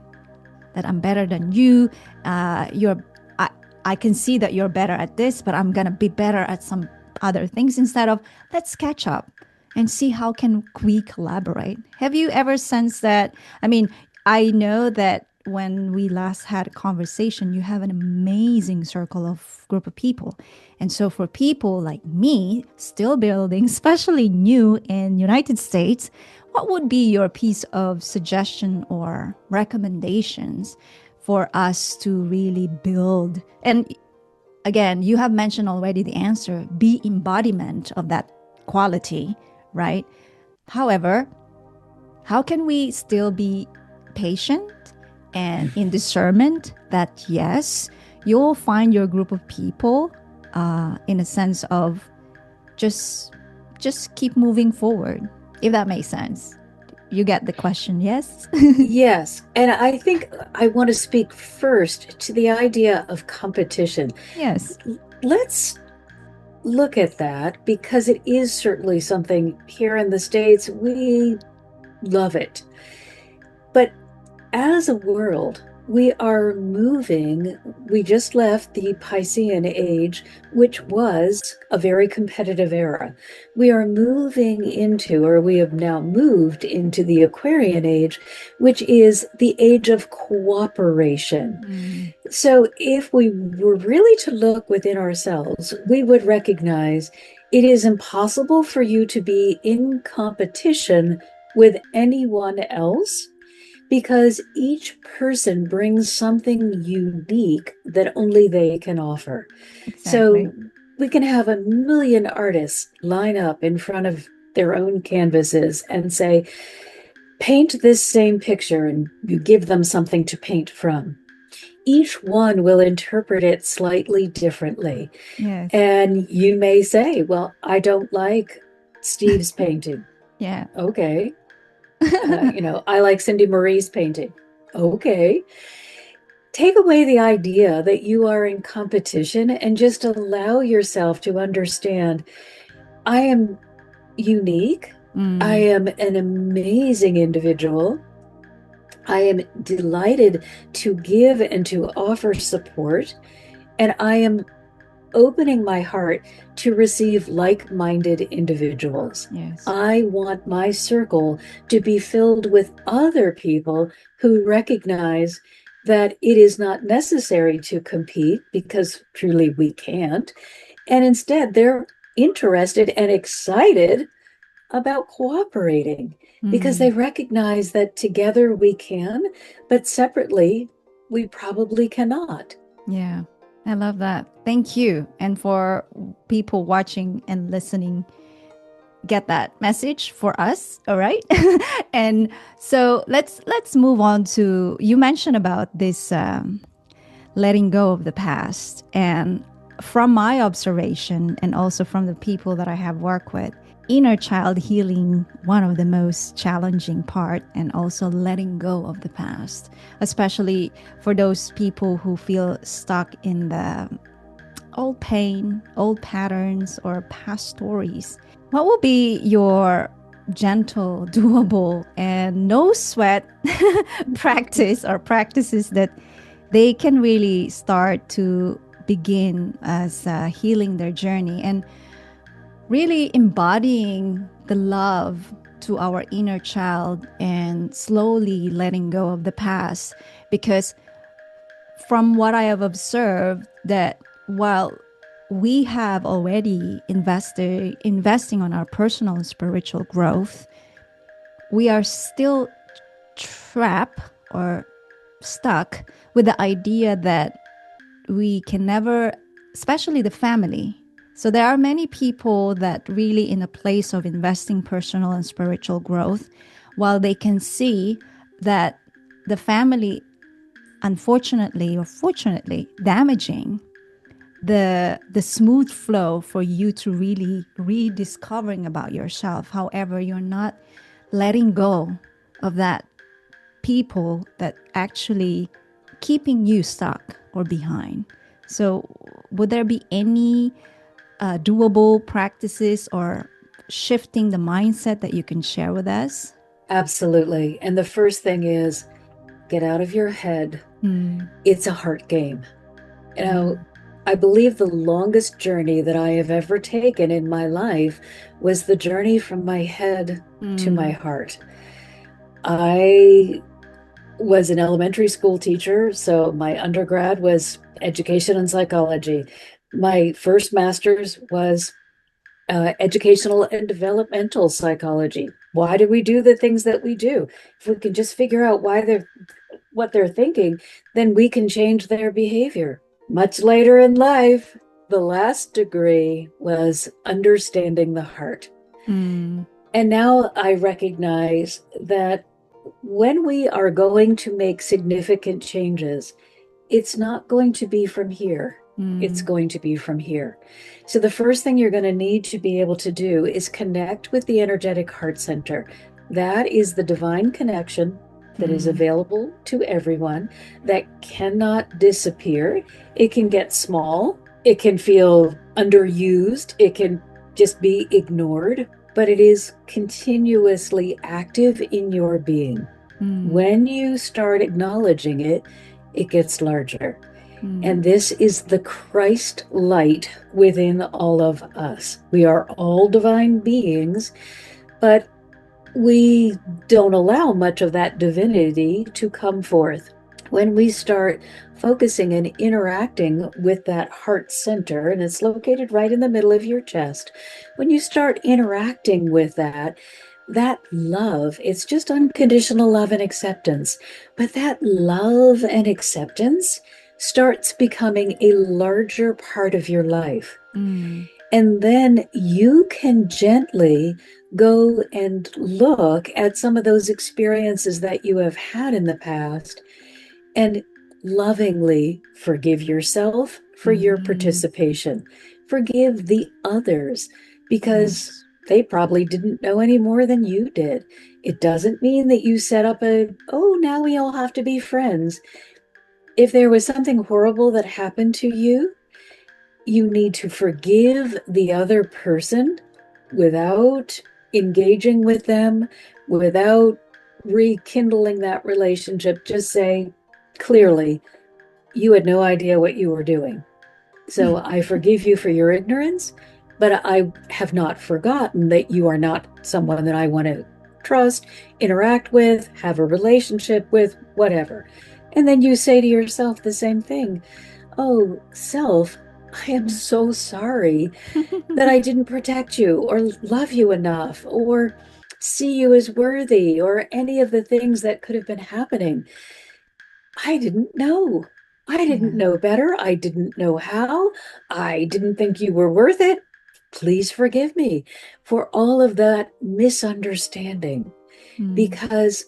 that I'm better than you. I, I can see that you're better at this, but I'm going to be better at some other things instead of let's catch up and see how can we collaborate. Have you ever sensed that? I mean, I know that when we last had a conversation, you have an amazing circle of group of people. And so for people like me, still building, especially new in United States, what would be your piece of suggestion or recommendations for us to really build? And again, you have mentioned already the answer, be embodiment of that quality, right? However, how can we still be patient and in discernment that yes, you'll find your group of people in a sense of just just keep moving forward, if that makes sense. You get the question, yes? Yes. And I think I want to speak first to the idea of competition. Yes, Let's look at that because it is certainly something here in the States, we love it. But as a world, we are moving. We just left the Piscean age, which was a very competitive era. We are moving into, or we have now moved into the Aquarian age, which is the age of cooperation. mm, So, if we were really to look within ourselves, we would recognize it is impossible for you to be in competition with anyone else because each person brings something unique that only they can offer. exactly. So, we can have a million artists line up in front of their own canvases and say, paint this same picture, and you give them something to paint from. Each one will interpret it slightly differently. Yes. And you may say, well, I don't like Steve's painting. Yeah. Okay. I like Cindy Marie's painting. Okay. Take away the idea that you are in competition and just allow yourself to understand I am unique. I Mm, am an amazing individual. I am delighted to give and to offer support. And I am opening my heart to receive like minded individuals. yes. I want my circle to be filled with other people who recognize that it is not necessary to compete because truly we can't. And instead, they're interested and excited about cooperating because Mm, they recognize that together we can, but separately we probably cannot. yeah. I love that. Thank you. And for people watching and listening, get that message for us, all right? And so let's move on to you mentioned about this letting go of the past. And from my observation, and also from the people that I have worked with, inner child healing, one of the most challenging part, and also letting go of the past, especially for those people who feel stuck in the old pain, old patterns, or past stories. What will be your gentle, doable, and no sweat practice or practices that they can really start to begin as healing their journey and really embodying the love to our inner child and slowly letting go of the past? Because from what I have observed, that while we have already investing on our personal and spiritual growth, we are still trapped or stuck with the idea that we can never, especially the family. So there are many people that really in a place of investing personal and spiritual growth, while they can see that the family, unfortunately or fortunately, damaging, the smooth flow for you to really rediscovering about yourself. However, you're not letting go of that people that actually keeping you stuck or behind. So, would there be any doable practices or shifting the mindset that you can share with us? Absolutely. And the first thing is get out of your head. Mm, It's a heart game. You know, yeah. I believe the longest journey that I have ever taken in my life was the journey from my head to my Mm, heart. I was an elementary school teacher, so my undergrad was education and psychology. My first master's was educational and developmental psychology. Why do we do the things that we do? If we can just figure out why they're what they're thinking, then we can change their behavior. Much later in life, the last degree was understanding the heart. mm, And now I recognize that when we are going to make significant changes, it's not going to be from here. It's mm, going to be from here. So, the first thing you're going to need to be able to do is connect with the energetic heart center. That is the divine connection that is mm, available to everyone, that cannot disappear. It can get small, it can feel underused, it can just be ignored, but it is continuously active in your being. mm, When you start acknowledging it, it gets larger. mm, And this is the Christ light within all of us. We are all divine beings, but we don't allow much of that divinity to come forth. When we start focusing and interacting with that heart center, and it's located right in the middle of your chest, when you start interacting with that, that love, it's just unconditional love and acceptance. But that love and acceptance starts becoming a larger part of your life. mm, And then you can gently go and look at some of those experiences that you have had in the past and lovingly forgive yourself for your mm. participation. Forgive the others because Yes. they probably didn't know any more than you did. It doesn't mean that you set up oh, now we all have to be friends. If there was something horrible that happened to you need to forgive the other person without engaging with them, without rekindling that relationship. Just say clearly, you had no idea what you were doing. So I forgive you for your ignorance, but I have not forgotten that you are not someone that I want to trust, interact with, have a relationship with, whatever. And then you say to yourself the same thing. Oh, self, I am so sorry that I didn't protect you or love you enough or see you as worthy or any of the things that could have been happening. I didn't know. I didn't Yeah. know better. I didn't know how. I didn't think you were worth it. Please forgive me for all of that misunderstanding Mm, because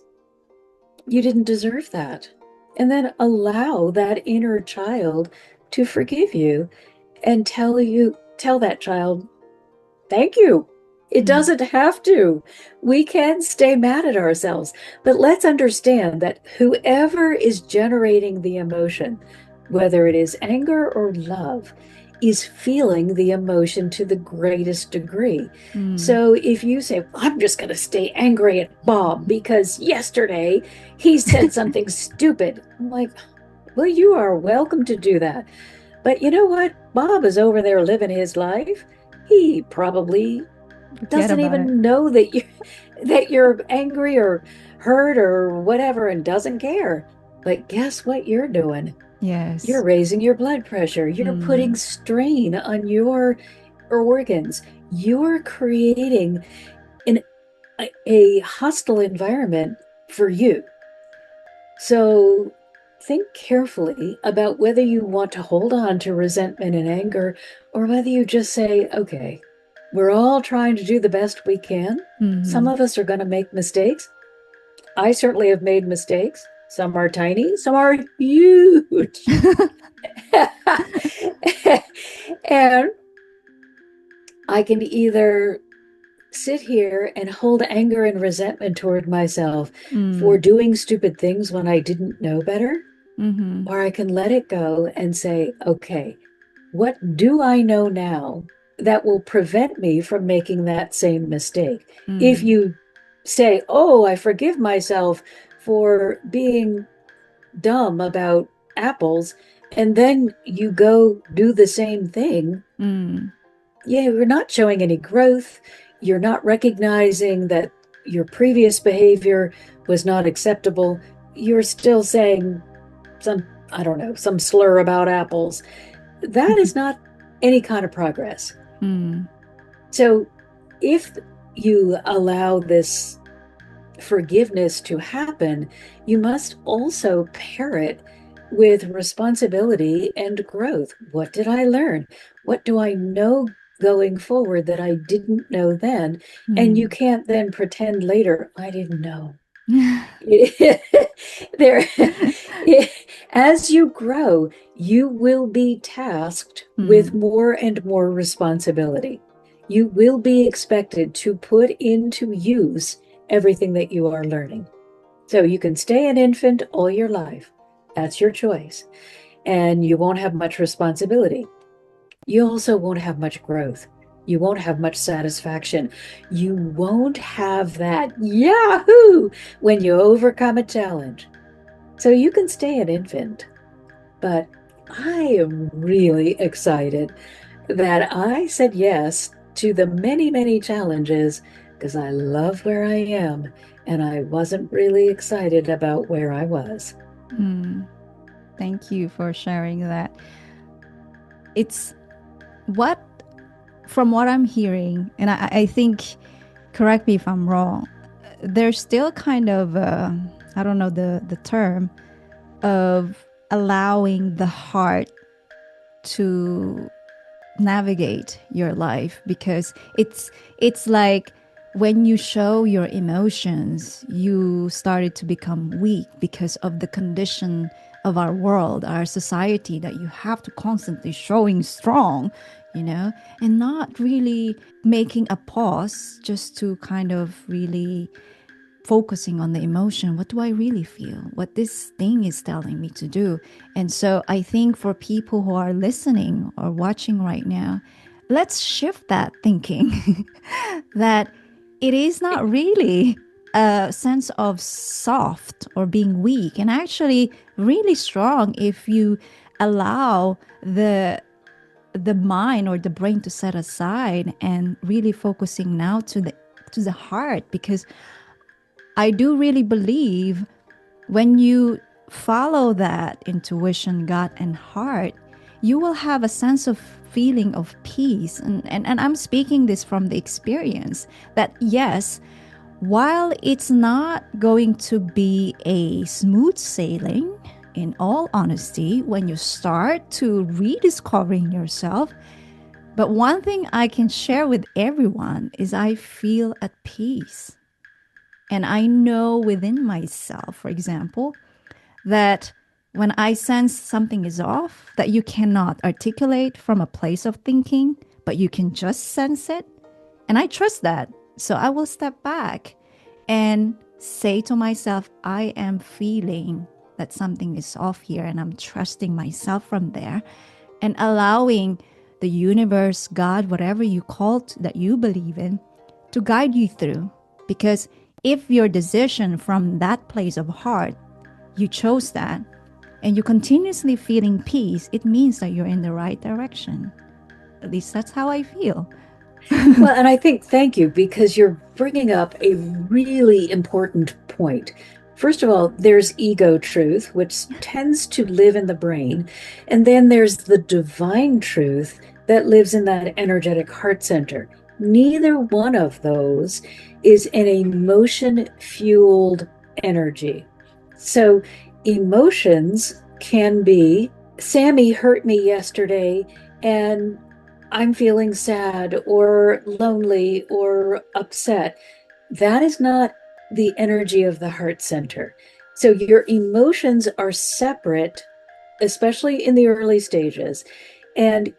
you didn't deserve that. And then allow that inner child to forgive you and tell that child, thank you. It mm, doesn't have to. We can stay mad at ourselves, but let's understand that whoever is generating the emotion, whether it is anger or love, is feeling the emotion to the greatest degree. mm. So if you say, I'm just going to stay angry at Bob because yesterday he said something stupid, I'm like, well, you are welcome to do that. But you know what? Bob is over there living his life. He probably Forget doesn't about it. even know that you that you're angry or hurt or whatever and doesn't care. But guess what you're doing? You're Yes. raising your blood pressure. You're putting Mm, strain on your organs. You're creating an, a hostile environment for you. So think carefully about whether you want to hold on to resentment and anger or whether you just say, okay, we're all trying to do the best we can. Some mhm. of us are going to make mistakes. I certainly have made mistakes. Some are tiny, some are huge. And I can either sit here and hold anger and resentment toward myself for Mm, doing stupid things when I didn't know better, mm-hmm, or I can let it go and say, okay, what do I know now that will prevent me from making that same mistake? If mm, you say, oh, I forgive myself for being dumb about apples, and then you go do the same thing, mm, yeah, you're not showing any growth. You're not recognizing that your previous behavior was not acceptable. You're still saying some, I don't know, some slur about apples. That is not any kind of progress. mm, So if you allow this forgiveness to happen, you must also pair it with responsibility and growth. What did I learn? What do I know going forward that I didn't know then? And you mm. can't then pretend later, I didn't know. There, as you grow, you will be tasked with Mm, more and more responsibility. You will be expected to put into use everything that you are learning. So you can stay an infant all your life. That's your choice. And you won't have much responsibility. You also won't have much growth. You won't have much satisfaction. You won't have that yahoo when you overcome a challenge. So you can stay an infant, but I am really excited that I said yes to the many, many challenges because I love where I am and I wasn't really excited about where I was. mm. Thank you for sharing that. It's what, from what I'm hearing, and I think, correct me if I'm wrong, there's still kind of, I don't know the term, of allowing the heart to navigate your life, because it's like when you show your emotions, you started to become weak because of the condition of our world, our society, that you have to constantly showing strong, and not really making a pause just to kind of really focusing on the emotion. What do I really feel? What this thing is telling me to do? And so I think for people who are listening or watching right now, let's shift that thinking that it is not really a sense of soft or being weak, and actually really strong if you allow the mind or the brain to set aside and really focusing now to the heart. Because I do really believe when you follow that intuition, gut, and heart, you will have a sense of feeling of peace. And I'm speaking this from the experience that, yes, while it's not going to be a smooth sailing, in all honesty, when you start to rediscovering yourself, but one thing I can share with everyone is I feel at peace. And I know within myself, for example, that when I sense something is off, that you cannot articulate from a place of thinking, but you can just sense it. And I trust that. So I will step back and say to myself, I am feeling that something is off here, and I'm trusting myself from there and allowing the universe, God, whatever you call it, that you believe in, to guide you through. Because if your decision from that place of heart, you chose that, and you're continuously feeling peace, it means that you're in the right direction. At least that's how I feel. Well, and I think thank you because you're bringing up a really important point. First of all, there's ego truth, which tends to live in the brain. And then there's the divine truth that lives in that energetic heart center. Neither one of those is an emotion fueled energy. So emotions can be Sammy hurt me yesterday, and I'm feeling sad or lonely or upset. That is not the energy of the heart center. So your emotions are separate, especially in the early stages. And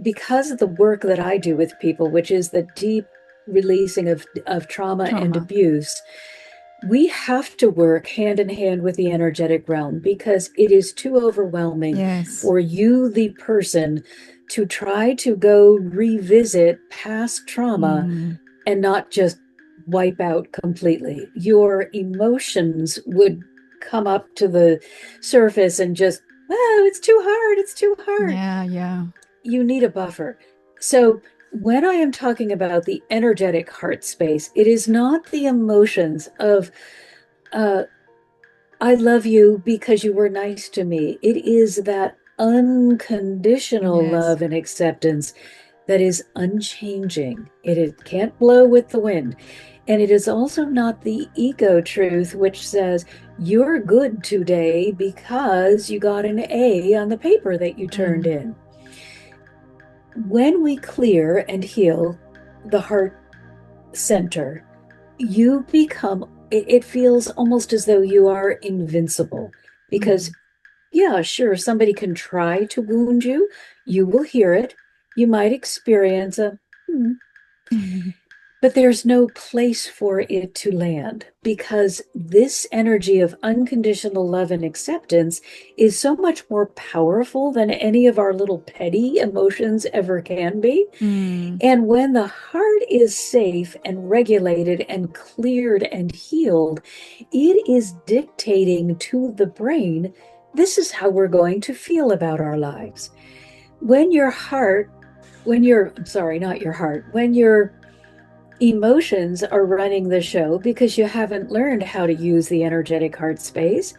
because of the work that I do with people, which is the deep releasing of trauma and Trauma. abuse, we have to work hand in hand with the energetic realm because it is too overwhelming Yes. for you, the person, to try to go revisit past trauma Mm, and not just wipe out completely. Your emotions would come up to the surface and just, oh, it's too hard. It's too hard. yeah, yeah. You need a buffer. So when I am talking about the energetic heart space, it is not the emotions of, uh, I love you because you were nice to me. It is that unconditional Yes. love and acceptance that is unchanging. It can't blow with the wind. And it is also not the ego truth, which says, you're good today because you got an A on the paper that you turned Mm, in. When we clear and heal the heart center, you become, it feels almost as though you are invincible because, mm, yeah, sure, somebody can try to wound you. You will hear it. You might experience a, hmm, mm, but there's no place for it to land because this energy of unconditional love and acceptance is so much more powerful than any of our little petty emotions ever can be. mm, And when the heart is safe and regulated and cleared and healed, it is dictating to the brain, this is how we're going to feel about our lives. When your heart, I'm sorry, not your heart, when your emotions are running the show because you haven't learned how to use the energetic heart space,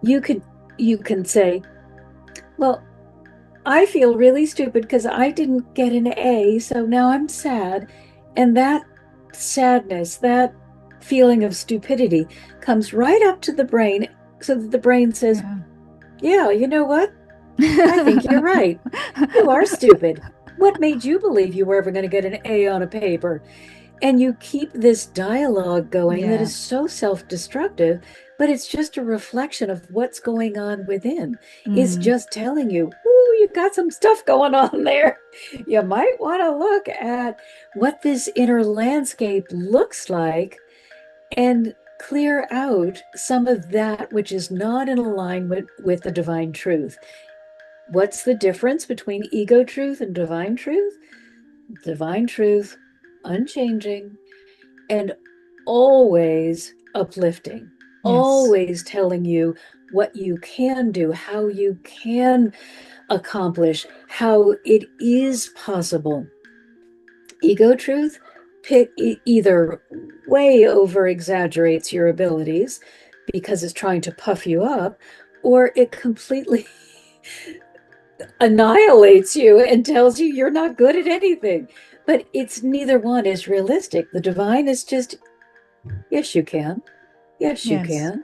you could you can say, well, I feel really stupid because I didn't get an A, so now I'm sad. And that sadness, that feeling of stupidity comes right up to the brain so that the brain says, yeah. yeah, you know what? I think you're right. You are stupid. What made you believe you were ever going to get an A on a paper? And you keep this dialogue going that Yeah. is so self-destructive, but it's just a reflection of what's going on within. Is Mm, just telling you, ooh, you got some stuff going on there. You might want to look at what this inner landscape looks like and clear out some of that which is not in alignment with the divine truth. What's the difference between ego truth and divine truth? Divine truth, unchanging, and always uplifting, yes. always telling you what you can do, how you can accomplish, how it is possible. Ego truth either way over exaggerates your abilities because it's trying to puff you up, or it completely annihilates you and tells you you're not good at anything. But it's neither one is realistic. The divine is just, yes, you can. Yes, you Yes. can.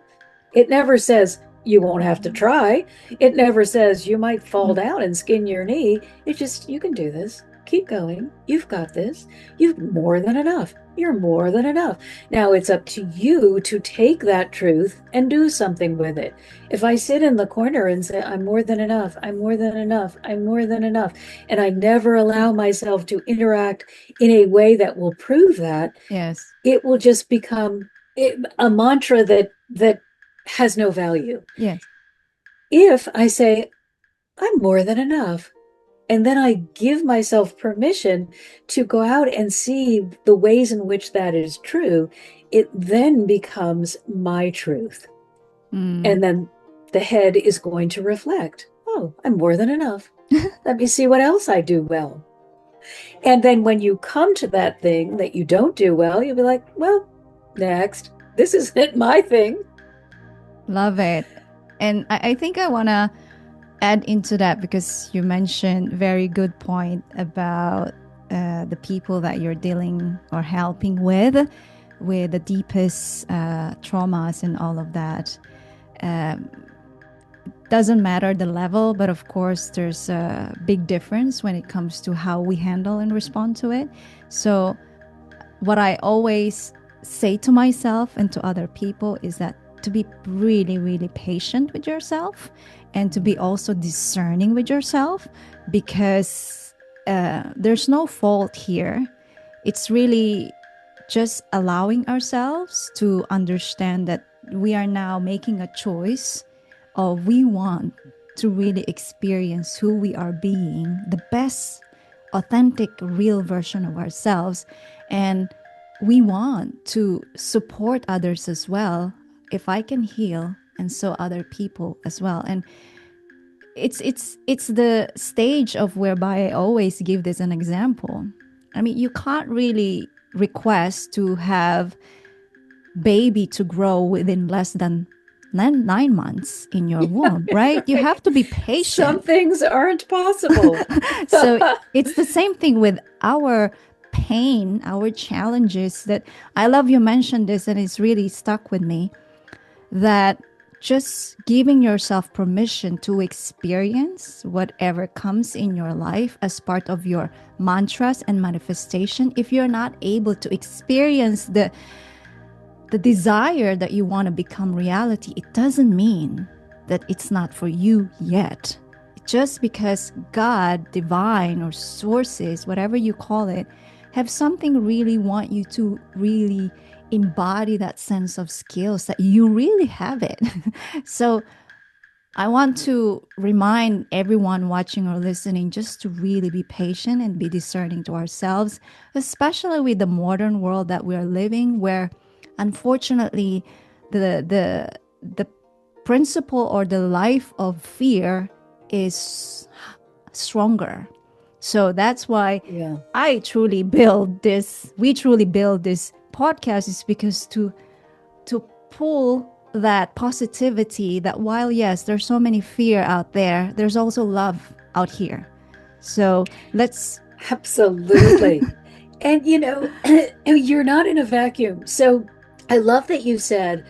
It never says you won't have to try. It never says you might fall Mm, down and skin your knee. It just, you can do this. Keep going. You've got this. You've more than enough. You're more than enough. Now it's up to you to take that truth and do something with it. If I sit in the corner and say, I'm more than enough, I'm more than enough, I'm more than enough, and I never allow myself to interact in a way that will prove that, yes. it will just become a mantra that has no value. Yes. If I say I'm more than enough, and then I give myself permission to go out and see the ways in which that is true, it then becomes my truth. Mm. And then the head is going to reflect, oh, I'm more than enough. Let me see what else I do well. And then when you come to that thing that you don't do well, you'll be like, well, next. This isn't my thing. Love it. And I think I want to add into that because you mentioned very good point about the people that you're dealing or helping with the deepest traumas and all of that. Um, doesn't matter the level, but of course, there's a big difference when it comes to how we handle and respond to it. So, what I always say to myself and to other people is that to be really, really patient with yourself and to be also discerning with yourself, because there's no fault here. It's really just allowing ourselves to understand that we are now making a choice, or we want to really experience who we are being, the best, authentic, real version of ourselves. And we want to support others as well. If I can heal, and so other people as well. And it's the stage of whereby I always give this an example. I mean, you can't really request to have baby to grow within less than 9 months in your womb, right? You have to be Some patient. things aren't possible. So it's the same thing with our pain, our challenges. That I love you mentioned this, and it's really stuck with me, that just giving yourself permission to experience whatever comes in your life as part of your mantras and manifestation. If you're not able to experience the desire that you want to become reality, it doesn't mean that it's not for you yet. Just because God, divine, or sources, whatever you call it, have something really want you to really embody that sense of skills, that you really have it. So I want to remind everyone watching or listening just to really be patient and be discerning to ourselves, especially with the modern world that we are living, where unfortunately the principle or the life of fear is stronger. So that's why Yeah. we truly build this podcast, is because to pull that positivity, that while yes, there's so many fear out there, there's also love out here. So let's Absolutely. And you're not in a vacuum. So I love that you said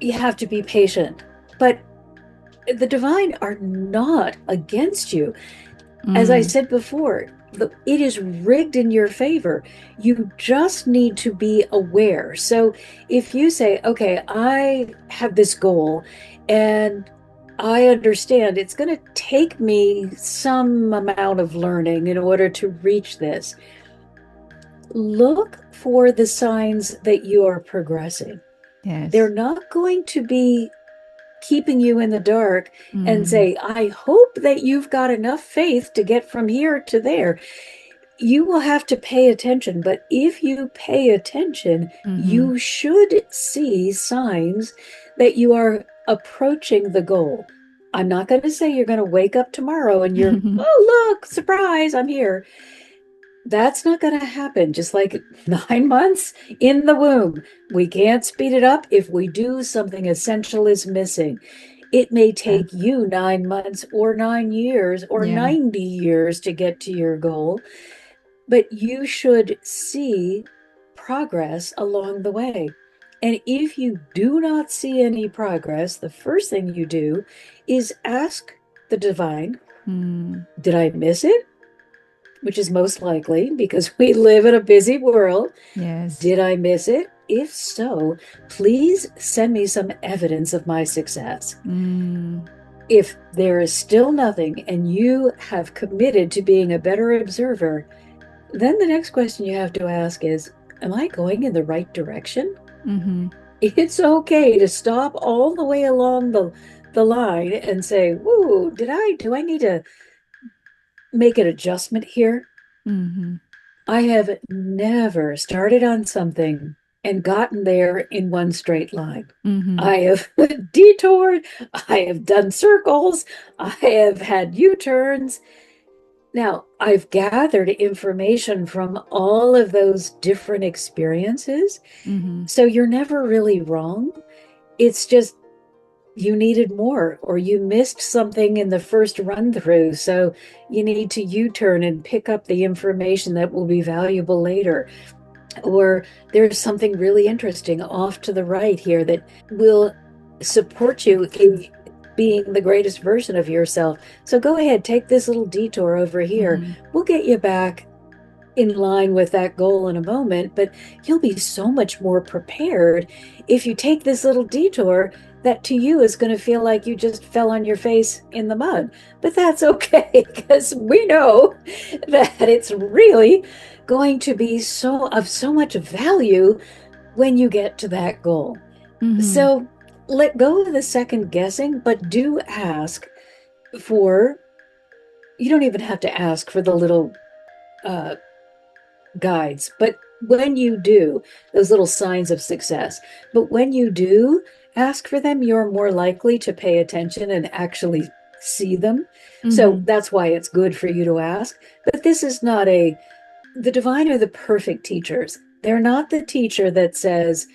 you have to be patient, but the divine are not against you. As I said before, it is rigged in your favor. You just need to be aware. So if you say, okay, I have this goal and I understand it's going to take me some amount of learning in order to reach this, look for the signs that you are progressing. They're yes. not going to be keeping you in the dark and Mm-hmm. say, I hope that you've got enough faith to get from here to there. You will have to pay attention, but if you pay attention, Mm-hmm. you should see signs that you are approaching the goal. I'm not going to say you're going to wake up tomorrow and oh, look, surprise, I'm here. That's not going to happen. Just like 9 months in the womb, we can't speed it up. If we do, something essential is missing. It may Yeah. take you 9 months or 9 years or Yeah. 90 years to get to your goal, but you should see progress along the way. And if you do not see any progress, the first thing you do is ask the divine, Mm. did I miss it? Which is most likely because we live in a busy world. Yes. Did I miss it? If so, please send me some evidence of my success. Mm. If there is still nothing and you have committed to being a better observer, then the next question you have to ask is, am I going in the right direction? Mm-hmm. It's okay to stop all the way along the line and say, whoa, do I need to make an adjustment here? Mm-hmm. I have never started on something and gotten there in one straight line. Mm-hmm. I have detoured, I have done circles, I have had U-turns. Now, I've gathered information from all of those different experiences. Mm-hmm. So you're never really wrong. It's just you needed more, or you missed something in the first run through. So you need to U-turn and pick up the information that will be valuable later. Or there's something really interesting off to the right here that will support you in being the greatest version of yourself. So go ahead, take this little detour over here. Mm-hmm. We'll get you back in line with that goal in a moment, but you'll be so much more prepared if you take this little detour that to you is going to feel like you just fell on your face in the mud. But that's okay because we know that it's really going to be so much value when you get to that goal. Mm-hmm. So let go of the second guessing, but do ask for, you don't even have to ask for the little uh, guides, but when you do, those little signs of success, but when you do ask for them, you're more likely to pay attention and actually see them. So Mm-hmm. that's why it's good for you to ask. But this is not the divine are the perfect teachers. They're not the teacher that says,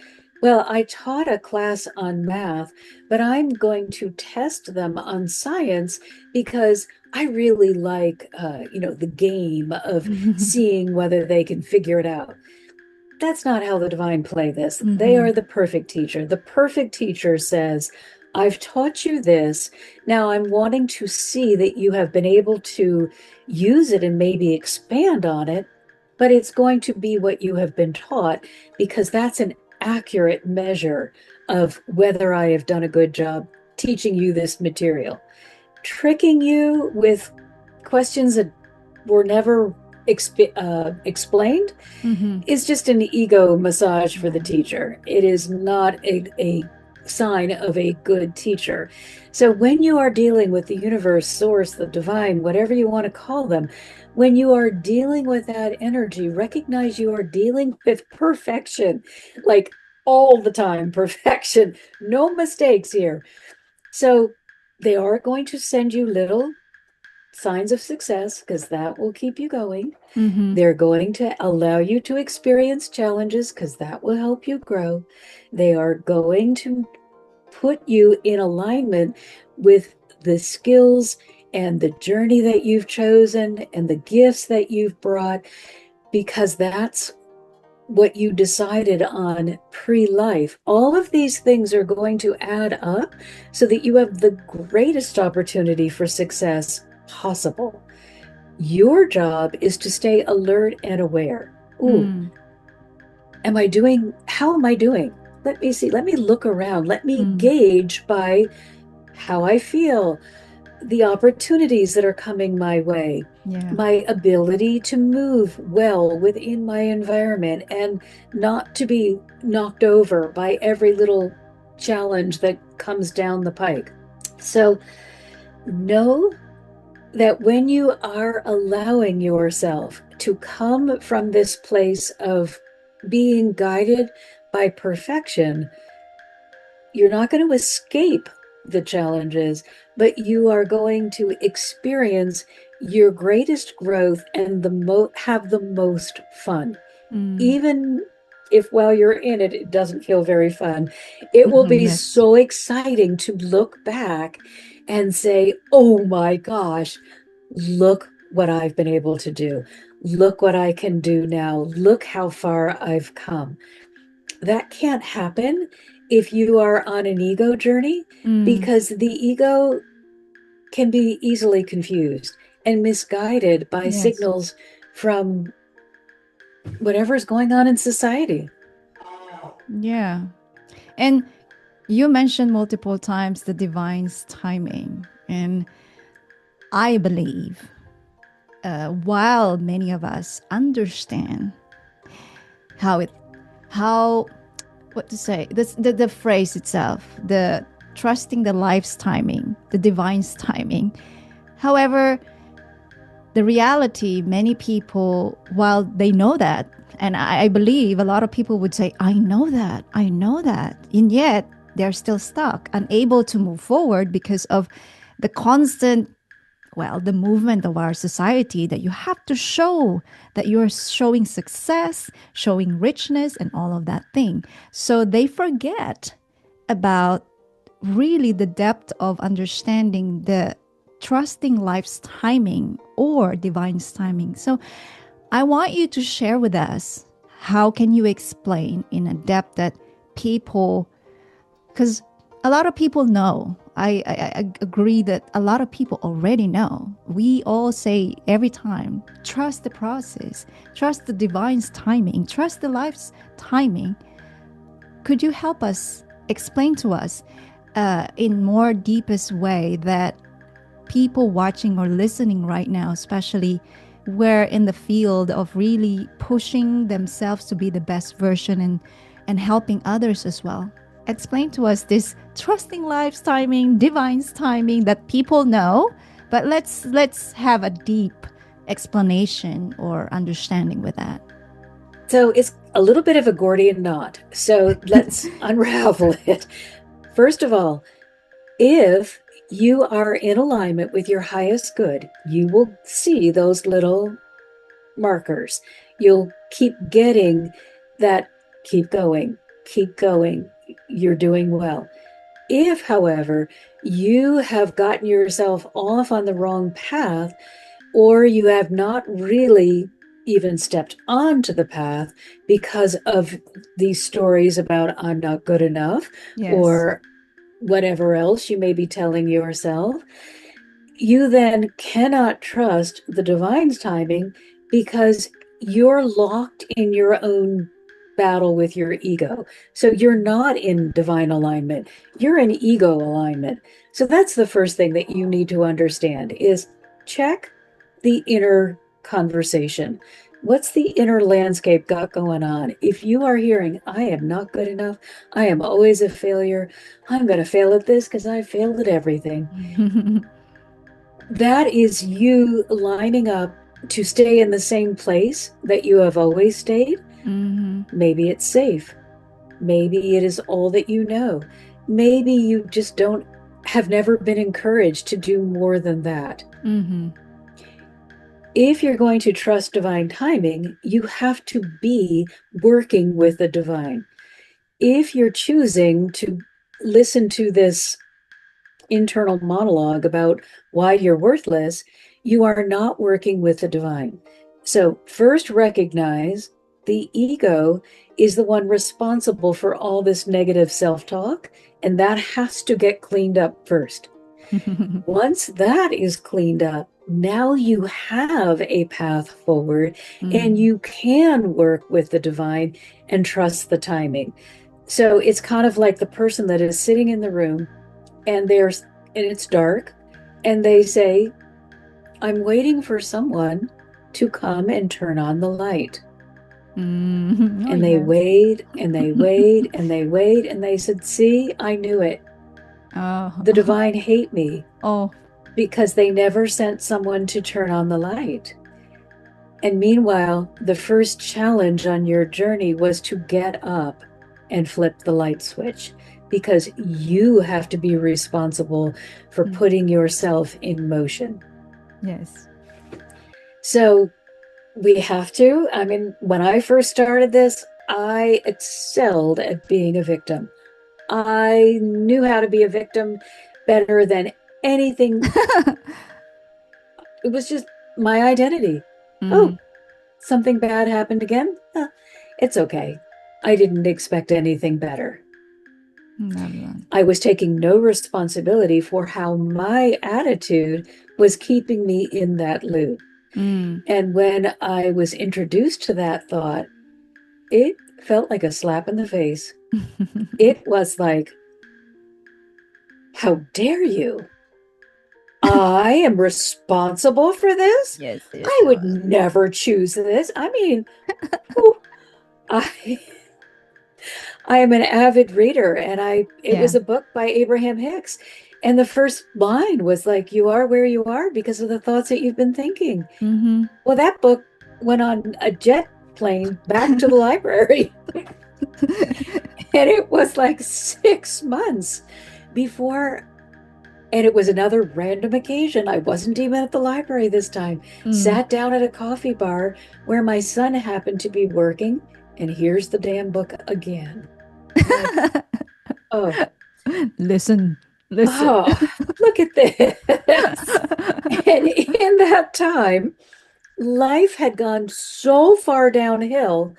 well, I taught a class on math, but I'm going to test them on science because I really like, the game of seeing whether they can figure it out. That's not how the divine play this. They Mm-hmm. are the perfect teacher. The perfect teacher says, I've taught you this. Now I'm wanting to see that you have been able to use it and maybe expand on it, but it's going to be what you have been taught because that's an accurate measure of whether I have done a good job teaching you this material. Tricking you with questions that were never explained Mm-hmm. is just an ego massage for the Yeah. teacher. It is not a sign of a good teacher. So when you are dealing with the universe, source, the divine, whatever you want to call them, when you are dealing with that energy, recognize you are dealing with perfection, like all the time, perfection, no mistakes here. So they are going to send you little signs of success because that will keep you going. Mm-hmm. They're going to allow you to experience challenges because that will help you grow. They are going to put you in alignment with the skills and the journey that you've chosen and the gifts that you've brought because that's what you decided on pre-life. All of these things are going to add up so that you have the greatest opportunity for success possible. Your job is to stay alert and aware. Ooh, Mm. how am I doing? Let me see. Let me look around. Let me Mm. gauge by how I feel, the opportunities that are coming my way, Yeah. my ability to move well within my environment and not to be knocked over by every little challenge that comes down the pike. So know that when you are allowing yourself to come from this place of being guided by perfection, you're not going to escape the challenges, but you are going to experience your greatest growth and have the most fun. Mm. Even if while you're in it, it doesn't feel very fun, it will be Yes. so exciting to look back and say, oh my gosh, look what I've been able to do. Look what I can do now. Look how far I've come. That can't happen if you are on an ego journey Mm. because the ego can be easily confused and misguided by Yes. signals from whatever's going on in society. Yeah. And you mentioned multiple times the divine's timing. And I believe, while many of us understand how it, how, what to say, the phrase itself, the trusting the life's timing, the divine's timing. However, the reality, many people, while they know that, and I believe a lot of people would say, I know that. And yet they're still stuck, unable to move forward because of the constant, well, the movement of our society that you have to show that you're showing success, showing richness, and all of that thing. So they forget about really the depth of understanding the trusting life's timing or divine's timing. So I want you to share with us how can you explain in a depth that people, because a lot of people know I agree that a lot of people already know. We all say every time, trust the process, trust the divine's timing, trust the life's timing. Could you help us explain to us in more deepest way that people watching or listening right now, especially we're in the field of really pushing themselves to be the best version and helping others as well. Explain to us this trusting life's timing, divine's timing that people know, but let's have a deep explanation or understanding with that. So it's a little bit of a Gordian knot. So let's unravel it. First of all, if you are in alignment with your highest good, you will see those little markers. You'll keep getting that, keep going, you're doing well. If, however, you have gotten yourself off on the wrong path, or you have not really even stepped onto the path because of these stories about I'm not good enough Yes. or whatever else you may be telling yourself, you then cannot trust the divine's timing because you're locked in your own battle with your ego. So you're not in divine alignment, you're in ego alignment. So that's the first thing that you need to understand is check the inner conversation. What's the inner landscape got going on? If you are hearing, I am not good enough, I am always a failure, I'm going to fail at this because I failed at everything, that is you lining up to stay in the same place that you have always stayed. Mm-hmm. Maybe it's safe. Maybe it is all that you know. Maybe you just don't have never been encouraged to do more than that. Mm-hmm. If you're going to trust divine timing, you have to be working with the divine. If you're choosing to listen to this internal monologue about why you're worthless, you are not working with the divine. So, first recognize the ego is the one responsible for all this negative self talk, and that has to get cleaned up first. Once that is cleaned up, now you have a path forward and Mm. you can work with the divine and trust the timing. So it's kind of like the person that is sitting in the room and it's dark and they say, I'm waiting for someone to come and turn on the light. Mm. Oh And they yes. wait and they wait and they wait and they said, see, I knew it. The Oh. divine hate me Oh. because they never sent someone to turn on the light. And meanwhile, the first challenge on your journey was to get up and flip the light switch because you have to be responsible for Mm. putting yourself in motion. Yes. So we have to. I mean, when I first started this, I excelled at being a victim. I knew how to be a victim better than anything. It was just my identity. Mm. Oh, something bad happened again? It's okay. I didn't expect anything better. Never. I was taking no responsibility for how my attitude was keeping me in that loop. Mm. And when I was introduced to that thought, it felt like a slap in the face. It was like, how dare you? I am responsible for this? Yes, yes, I would sure. never choose this. I mean, who I I am an avid reader and it Yeah. was a book by Abraham Hicks. And the first line was like, you are where you are because of the thoughts that you've been thinking. Mm-hmm. Well, that book went on a jet plane back to the library. And it was like 6 months before, and it was another random occasion. I wasn't even at the library this time. Mm. Sat down at a coffee bar where my son happened to be working, and here's the damn book again. Like, oh, Listen, listen. oh, look at this. And in that time, life had gone so far downhill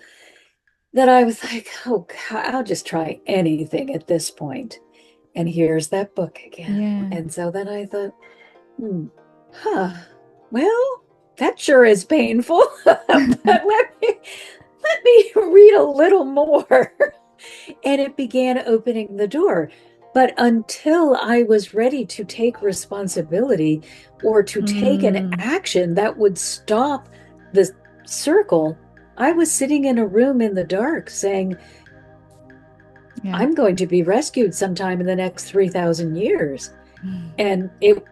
that I was like, oh, God, I'll just try anything at this point. And here's that book again. Yeah. And so then I thought, hmm, huh, well, that sure is painful. But let me read a little more. And it began opening the door. But until I was ready to take responsibility or to take an Mm, action that would stop the circle, I was sitting in a room in the dark saying, yeah. I'm going to be rescued sometime in the next 3,000 years. Mm. And it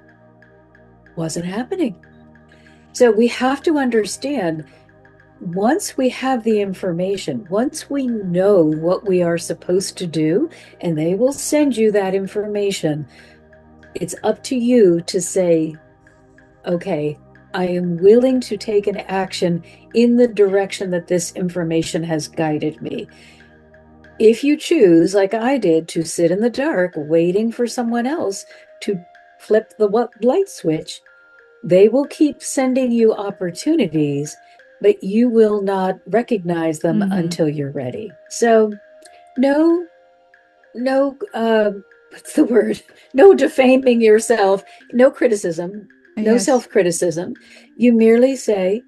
wasn't happening. So we have to understand, once we have the information, once we know what we are supposed to do, and they will send you that information, it's up to you to say, okay, I am willing to take an action in the direction that this information has guided me. If you choose, like I did, to sit in the dark waiting for someone else to flip the light switch, they will keep sending you opportunities, but you will not recognize them Mm-hmm. until you're ready. So, no, no, what's the word? No defaming yourself, no criticism, no Yes. self-criticism. You merely say,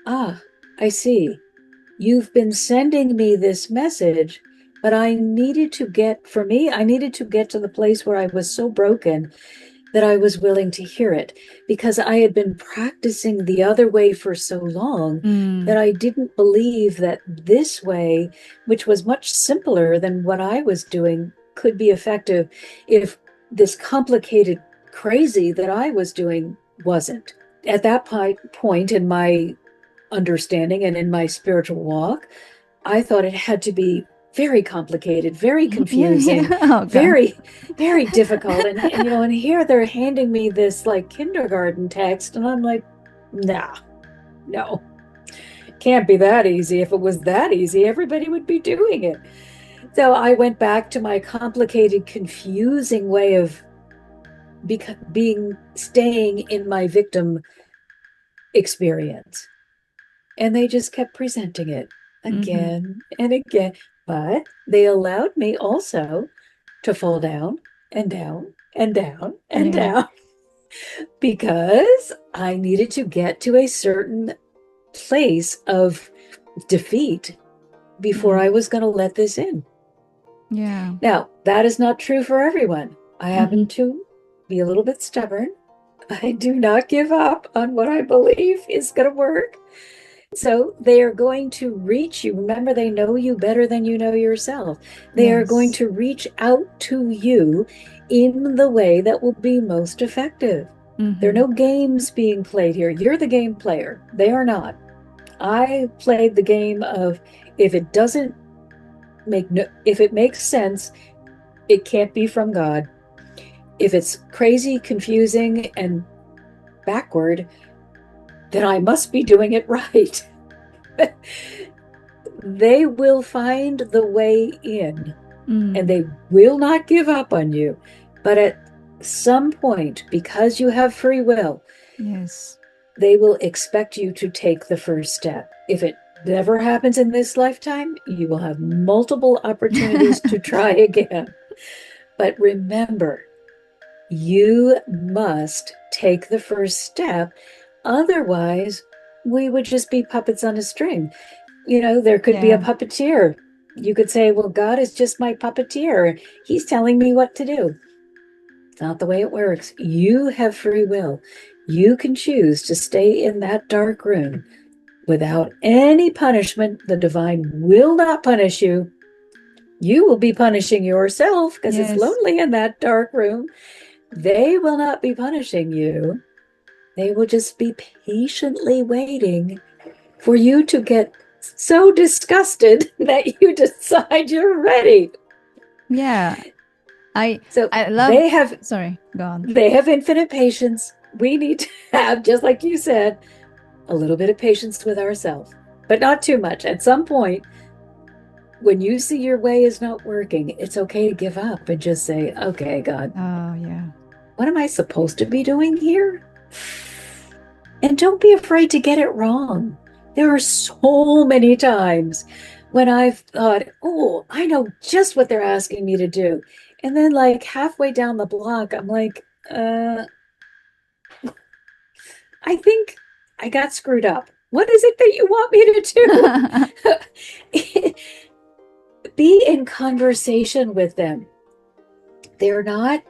ah, I see. You've been sending me this message, but for me, I needed to get to the place where I was so broken that I was willing to hear it, because I had been practicing the other way for so long Mm, that I didn't believe that this way, which was much simpler than what I was doing, could be effective if this complicated crazy that I was doing wasn't. At that point in my understanding and in my spiritual walk, I thought it had to be very complicated, very yeah, confusing, yeah. Oh God. very, very difficult. And here they're handing me this like kindergarten text, and I'm like, nah, no, can't be that easy. If it was that easy, everybody would be doing it. So I went back to my complicated, confusing way of staying in my victim experience. And they just kept presenting it Mm-hmm. again and again. But they allowed me also to fall down and down and down and Yeah. down because I needed to get to a certain place of defeat before Mm. I was going to let this in. Yeah. Now, that is not true for everyone. I Mm-hmm. happen to be a little bit stubborn. I do not give up on what I believe is going to work. So they are going to reach you. Remember, they know you better than you know yourself. They are going Yes. to reach out to you in the way that will be most effective. There are Mm-hmm. no games being played here. You're the game player. They are not. I played the game of, if it doesn't if it makes sense, it can't be from God. If it's crazy, confusing, and backward, then I must be doing it right. They will find the way in, and Mm. they will not give up on you. But at some point, because you have free will, Yes. they will expect you to take the first step. If it never happens in this lifetime, you will have multiple opportunities to try again. But remember, you must take the first step. Otherwise, we would just be puppets on a string. There could be a Yeah. puppeteer. You could say, well, God is just my puppeteer. He's telling me what to do. It's not the way it works. You have free will. You can choose to stay in that dark room without any punishment. The divine will not punish you. You will be punishing yourself because it's Yes. lonely in that dark room. They will not be punishing you. They will just be patiently waiting for you to get so disgusted that you decide you're ready. Yeah. I So I love. they have Sorry. Go on. they have infinite patience. We need to have, just like you said, a little bit of patience with ourselves, but not too much. At some point, when you see your way is not working, it's okay to give up and just say, okay, God, Oh yeah. what am I supposed to be doing here? And don't be afraid to get it wrong. There are so many times when I've thought, oh, I know just what they're asking me to do. And then like halfway down the block, I'm like, I think I got screwed up. What is it that you want me to do? Be in conversation with them. They're not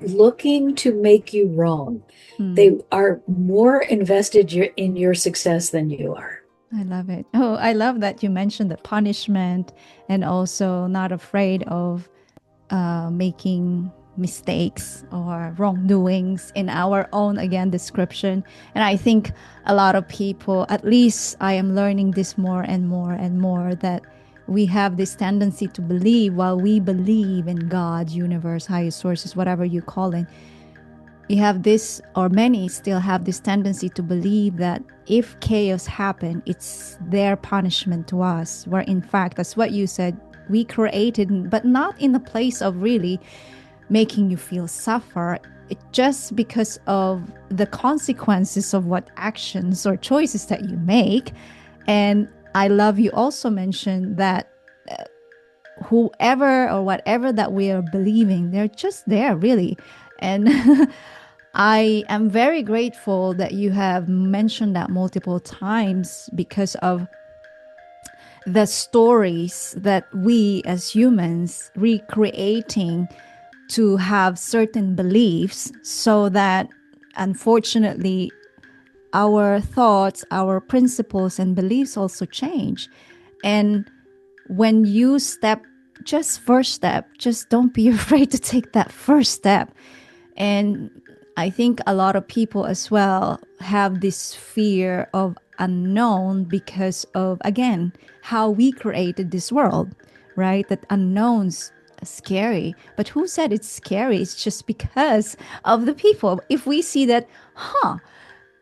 looking to make you wrong. Hmm. They are more invested in your success than you are. I love it. Oh, I love that you mentioned the punishment and also not afraid of making mistakes or wrongdoings in our own, again, description. And I think a lot of people, at least I am learning this more and more and more, that we have this tendency to believe, while we believe in God, universe, highest sources, whatever you call it, you have this, or many still have this tendency to believe that if chaos happen, it's their punishment to us, where in fact, that's what you said, we created, but not in the place of really making you feel suffer. It just because of the consequences of what actions or choices that you make. And I love you also mentioned that whoever or whatever that we are believing, they're just there really. And I am very grateful that you have mentioned that multiple times, because of the stories that we as humans recreating to have certain beliefs, so that unfortunately our thoughts, our principles and beliefs also change. And when you step, just first step, just don't be afraid to take that first step. And I think a lot of people as well have this fear of unknown because of, again, how we created this world, right? That unknown's scary. But who said it's scary? It's just because of the people. If we see that,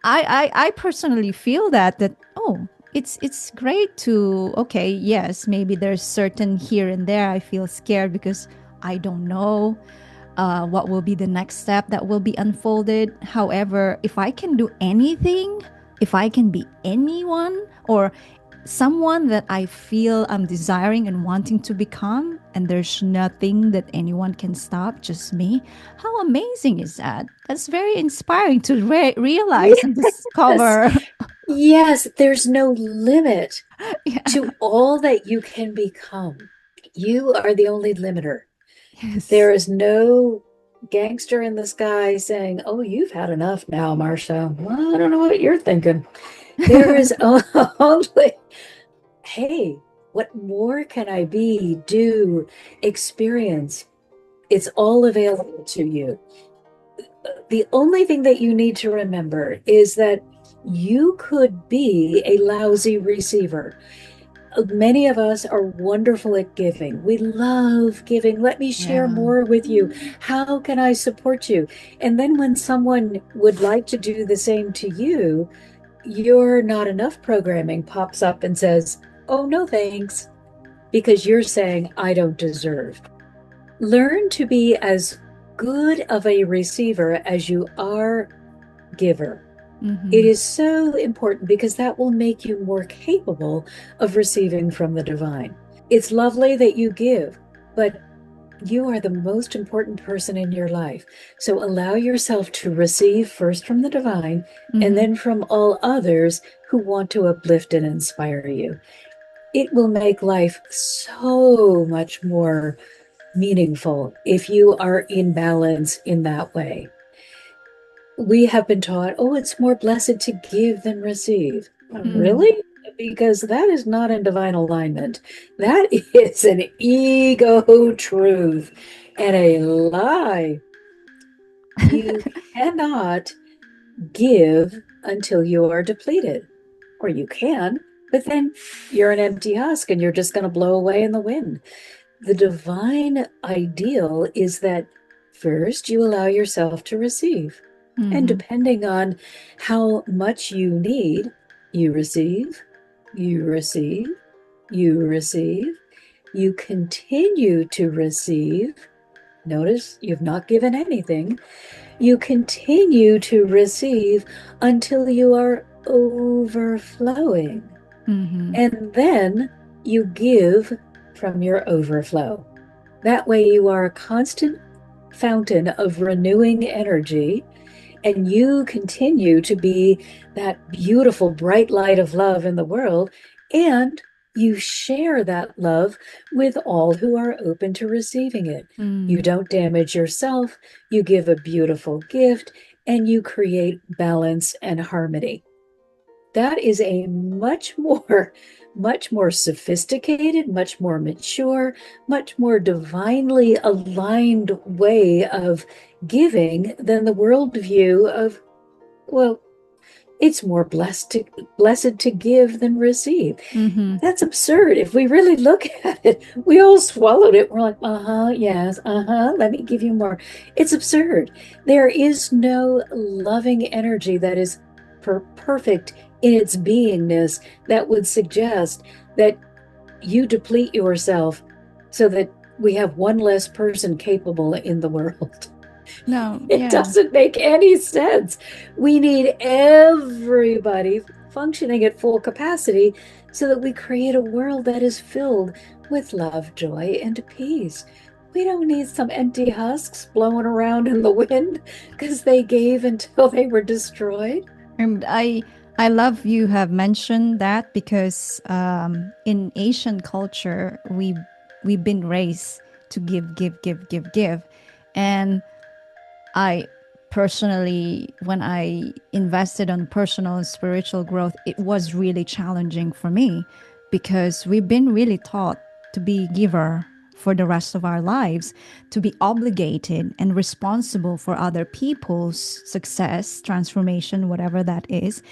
I personally feel that oh, it's great to, okay, yes, maybe there's certain here and there I feel scared because I don't know what will be the next step that will be unfolded. However, if I can do anything, if I can be anyone or someone that I feel I'm desiring and wanting to become, and there's nothing that anyone can stop, just me, how amazing is that? That's very inspiring to realize and Yes. discover. Yes, there's no limit Yeah. to all that you can become. You are the only limiter. Yes. There is no gangster in the sky saying, "Oh, you've had enough now, Marcia." Well, I don't know what you're thinking. There is only, hey, what more can I be, do, experience? It's all available to you. The only thing that you need to remember is that you could be a lousy receiver. Many of us are wonderful at giving. We love giving. Let me share Yeah. more with you. How can I support you? And then when someone would like to do the same to you, your not enough programming pops up and says, "Oh, no, thanks," because you're saying, "I don't deserve." Learn to be as good of a receiver as you are giver. It Mm-hmm. is so important because that will make you more capable of receiving from the divine. It's lovely that you give, but you are the most important person in your life. So allow yourself to receive first from the divine and Mm-hmm. then from all others who want to uplift and inspire you. It will make life so much more meaningful if you are in balance in that way. We have been taught, oh, it's more blessed to give than receive. Mm-hmm. Really? Because that is not in divine alignment. That is an ego truth and a lie. You cannot give until you are depleted, or you can, but then you're an empty husk and you're just going to blow away in the wind. The divine ideal is that first you allow yourself to receive. And Mm-hmm. depending on how much you need, you receive, you receive, you receive, you continue to receive. Notice you've not given anything. You continue to receive until you are overflowing. Mm-hmm. And then you give from your overflow. That way, you are a constant fountain of renewing energy, and you continue to be that beautiful, bright light of love in the world. And you share that love with all who are open to receiving it. You Mm. don't damage yourself, you give a beautiful gift, and you create balance and harmony. That is a much more sophisticated, much more mature, much more divinely aligned way of giving than the worldview of, well, it's more blessed to give than receive. Mm-hmm. That's absurd. If we really look at it, we all swallowed it. We're like, uh-huh, yes, uh-huh, let me give you more. It's absurd. There is no loving energy that is perfect in its beingness that would suggest that you deplete yourself so that we have one less person capable in the world. No, It yeah. doesn't make any sense. We need everybody functioning at full capacity so that we create a world that is filled with love, joy, and peace. We don't need some empty husks blowing around in the wind because they gave until they were destroyed. And I love you have mentioned that because in Asian culture we've been raised to give, give, give, give, give, and I personally, when I invested on personal and spiritual growth, it was really challenging for me because we've been really taught to be giver for the rest of our lives, to be obligated and responsible for other people's success, transformation, whatever that is.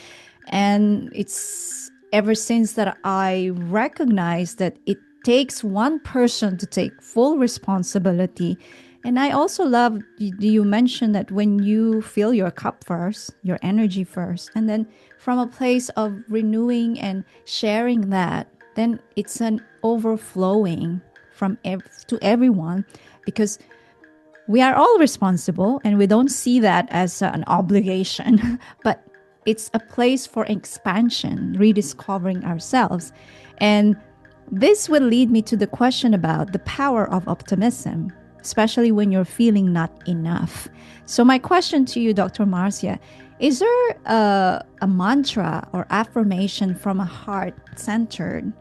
And it's ever since that I recognize that it takes one person to take full responsibility. And I also love you mentioned that when you fill your cup first, your energy first, and then from a place of renewing and sharing that, then it's an overflowing from to everyone because we are all responsible and we don't see that as an obligation, but it's a place for expansion, rediscovering ourselves. And this will lead me to the question about the power of optimism, especially when you're feeling not enough. So, my question to you, Dr. Marcia, is there a mantra or affirmation from a heart centered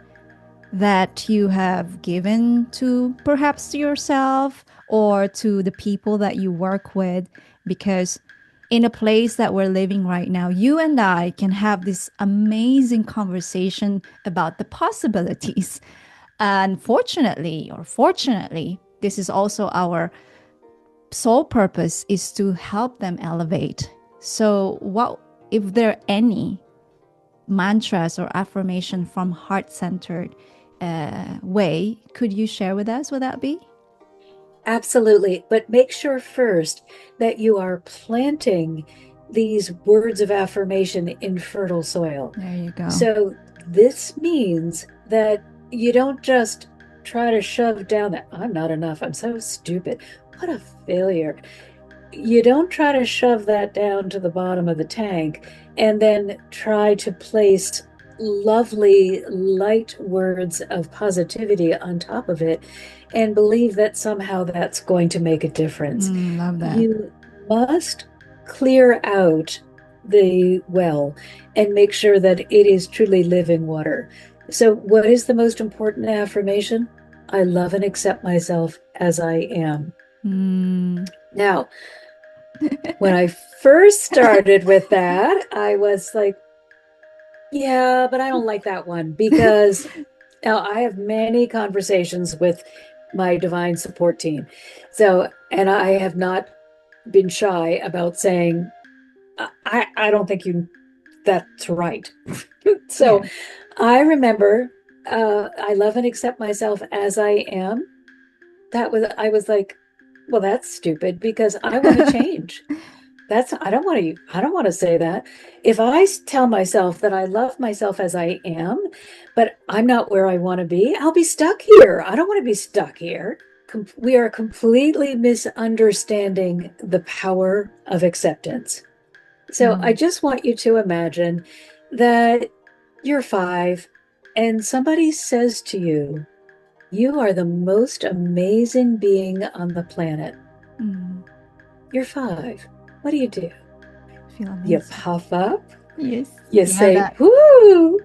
that you have given to perhaps to yourself or to the people that you work with? Because in a place that we're living right now, you and I can have this amazing conversation about the possibilities. Unfortunately, or fortunately, this is also our sole purpose is to help them elevate. So, what if there are any mantras or affirmation from heart-centered way, could you share with us what that be? Absolutely. But make sure first that you are planting these words of affirmation in fertile soil. There you go. So this means that you don't just try to shove down that I'm not enough. I'm so stupid. What a failure. You don't try to shove that down to the bottom of the tank and then try to place lovely, light words of positivity on top of it and believe that somehow that's going to make a difference. Love that. You must clear out the well and make sure that it is truly living water. So, what is the most important affirmation? I love and accept myself as I am. Mm. Now, when I first started with that, I was like, yeah, but I don't like that one because now I have many conversations with my divine support team. So, and I have not been shy about saying, I don't think that's right. So Yeah. I remember, I love and accept myself as I am. I was like, well, that's stupid because I want to change. I don't want to say that. If I tell myself that I love myself as I am, but I'm not where I want to be, I'll be stuck here. I don't want to be stuck here. We are completely misunderstanding the power of acceptance. So I Mm. just want you to imagine that you're 5 and somebody says to you, You are the most amazing being on the planet. Mm. You're 5. What do? Feel You amazing. puff up, Yes. you Yeah, say, that. whoo,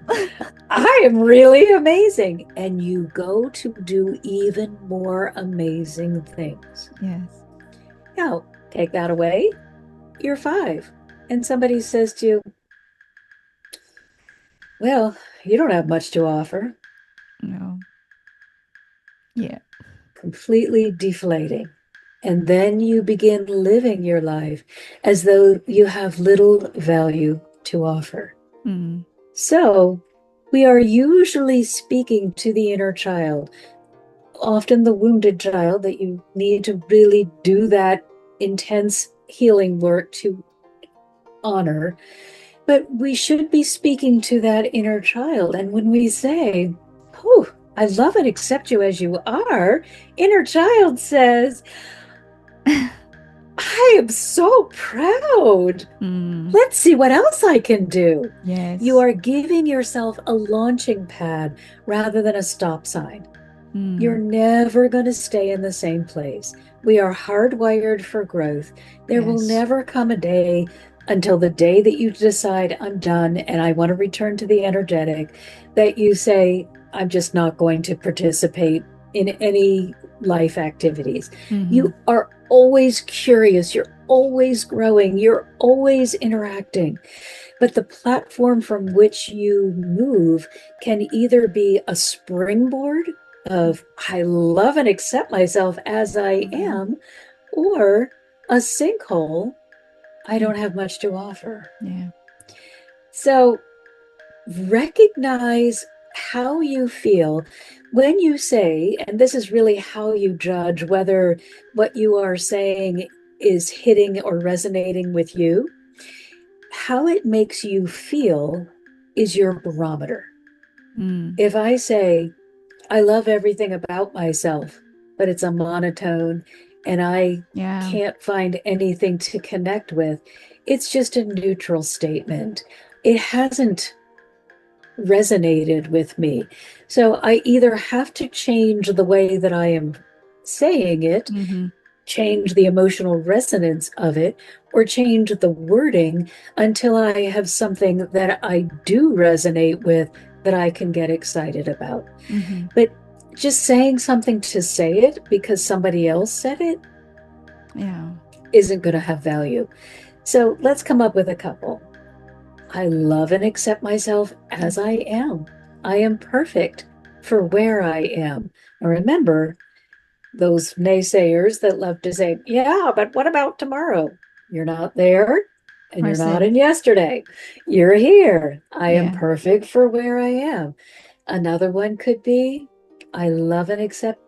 I am really amazing. And you go to do even more amazing things. Yes. Now, take that away, you're 5. And somebody says to you, well, you don't have much to offer. No. Yeah. Completely deflating. And then you begin living your life as though you have little value to offer. Mm. So, we are usually speaking to the inner child, often the wounded child that you need to really do that intense healing work to honor. But we should be speaking to that inner child. And when we say, oh, I love and accept you as you are, inner child says, I am so proud. Mm. Let's see what else I can do. You Yes. are giving yourself a launching pad rather than a stop sign. You're Mm. never going to stay in the same place. We are hardwired for growth. There will Yes. never come a day until the day that you decide, I'm done and I want to return to the energetic, that you say, I'm just not going to participate in any life activities. Mm-hmm. You are always curious. You're always growing. You're always interacting. But the platform from which you move can either be a springboard of, I love and accept myself as I Mm-hmm. am, or a sinkhole, I don't have much to offer. Yeah. So recognize how you feel when you say, and this is really how you judge whether what you are saying is hitting or resonating with you. How it makes you feel is your barometer. Mm. If I say, I love everything about myself, but it's a monotone and I Yeah. can't find anything to connect with, it's just a neutral statement. It hasn't resonated with me. So I either have to change the way that I am saying it, Mm-hmm. change the emotional resonance of it, or change the wording until I have something that I do resonate with that I can get excited about. Mm-hmm. But just saying something to say it because somebody else said it Yeah. isn't going to have value. So let's come up with a couple. I love and accept myself as I am. I am perfect for where I am. And remember, those naysayers that love to say, yeah, but what about tomorrow? You're not there and you're not Person. in yesterday. You're here. I am Yeah. perfect for where I am. Another one could be, I love and accept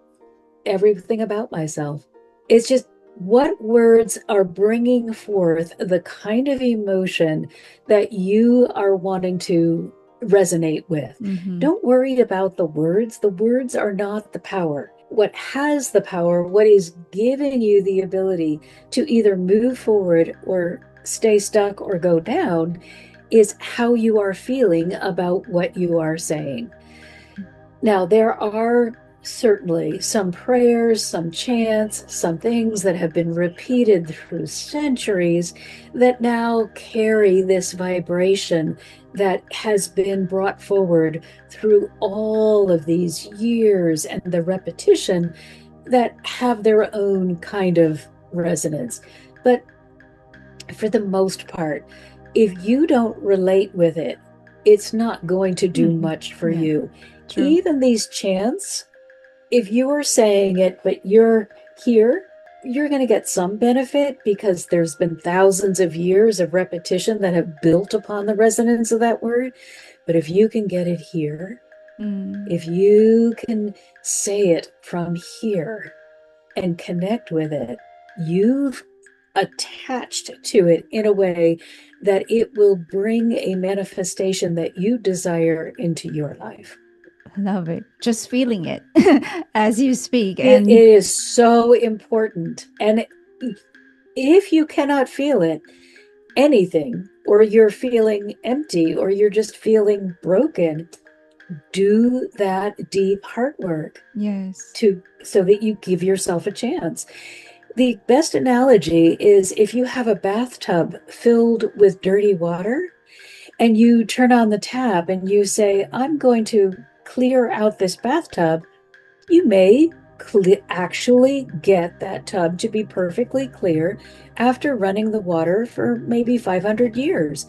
everything about myself. It's just what words are bringing forth the kind of emotion that you are wanting to resonate with. Mm-hmm. Don't worry about the words. The words are not the power. What has the power, what is giving you the ability to either move forward or stay stuck or go down, is how you are feeling about what you are saying. Now, there are certainly some prayers, some chants, some things that have been repeated through centuries that now carry this vibration that has been brought forward through all of these years and the repetition that have their own kind of resonance. But for the most part, if you don't relate with it, it's not going to do Mm-hmm. much for Yeah. you. True. Even these chants, if you are saying it, but you're here, you're going to get some benefit because there's been thousands of years of repetition that have built upon the resonance of that word. But if you can get it here, Mm. if you can say it from here and connect with it, you've attached to it in a way that it will bring a manifestation that you desire into your life. Love it. Just feeling it as you speak. It And is so important. And if you cannot feel it, anything, or you're feeling empty, or you're just feeling broken, Do that deep heart work Yes. to so that you give yourself a chance. The best analogy is if you have a bathtub filled with dirty water and you turn on the tap and you say, I'm going to clear out this bathtub, you may actually get that tub to be perfectly clear after running the water for maybe 500 years.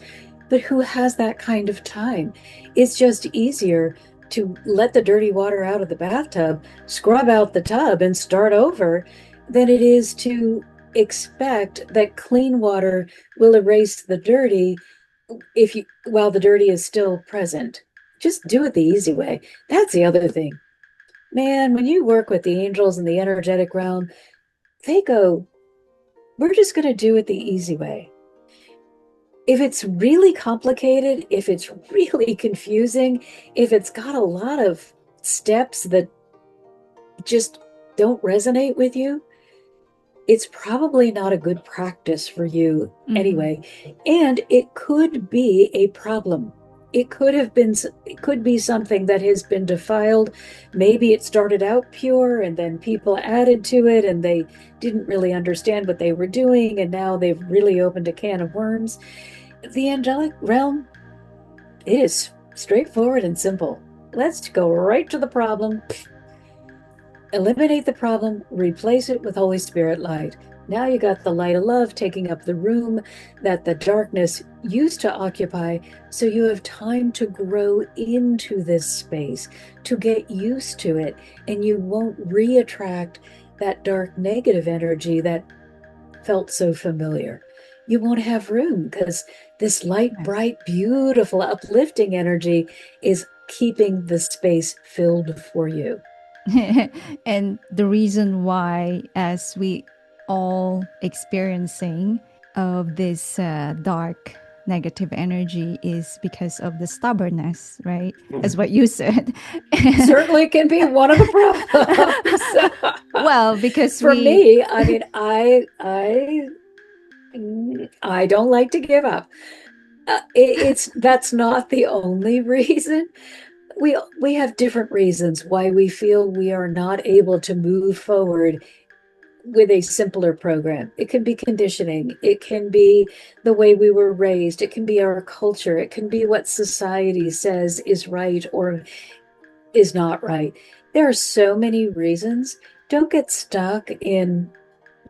But who has that kind of time? It's just easier to let the dirty water out of the bathtub, scrub out the tub, and start over than it is to expect that clean water will erase the dirty if you while the dirty is still present. Just do it the easy way. That's the other thing. Man, when you work with the angels in the energetic realm, they go, we're just going to do it the easy way. If it's really complicated, if it's really confusing, if it's got a lot of steps that just don't resonate with you, it's probably not a good practice for you Mm-hmm. anyway. And it could be a problem. It could be something that has been defiled. Maybe it started out pure and then people added to it and they didn't really understand what they were doing. And now they've really opened a can of worms. The angelic realm, it is straightforward and simple. Let's go right to the problem. Eliminate the problem, replace it with Holy Spirit light. Now you got the light of love taking up the room that the darkness used to occupy. So you have time to grow into this space, to get used to it, and you won't re-attract that dark negative energy that felt so familiar. You won't have room because this light, Yes. bright, beautiful, uplifting energy is keeping the space filled for you. And the reason why, as we all experiencing of this dark negative energy, is because of the stubbornness, right? As what you said. Certainly can be one of the problems. Well, because For we me, I mean, I don't like to give up. It's that's not the only reason. We have different reasons why we feel we are not able to move forward with a simpler program. It can be conditioning. It can be the way we were raised. It can be our culture. It can be what society says is right or is not right. There are so many reasons. Don't get stuck in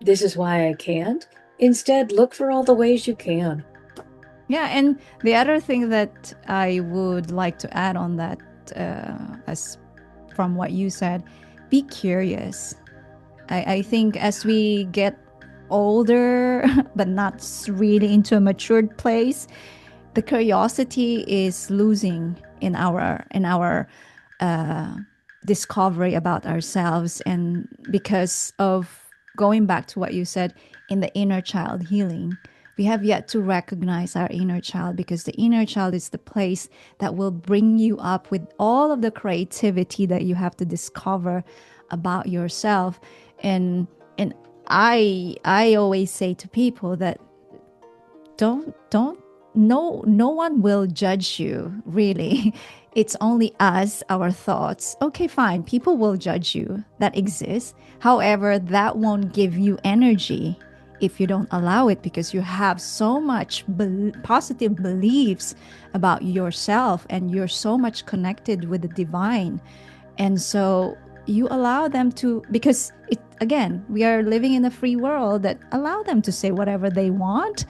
this is why I can't. Instead, look for all the ways you can. Yeah, and the other thing that I would like to add on that, as from what you said, be curious. I think as we get older, but not really into a matured place, the curiosity is losing in our uh, discovery about ourselves, and because of going back to what you said in the inner child healing, we have yet to recognize our inner child, because the inner child is the place that will bring you up with all of the creativity that you have to discover about yourself. And I always say to people that don't no one will judge you, really. It's only us, our thoughts. Okay, fine, people will judge you, that exists. However, that won't give you energy if you don't allow it, because you have so much positive beliefs about yourself, and you're so much connected with the divine. And so you allow them to, because it, again, we are living in a free world, that allow them to say whatever they want.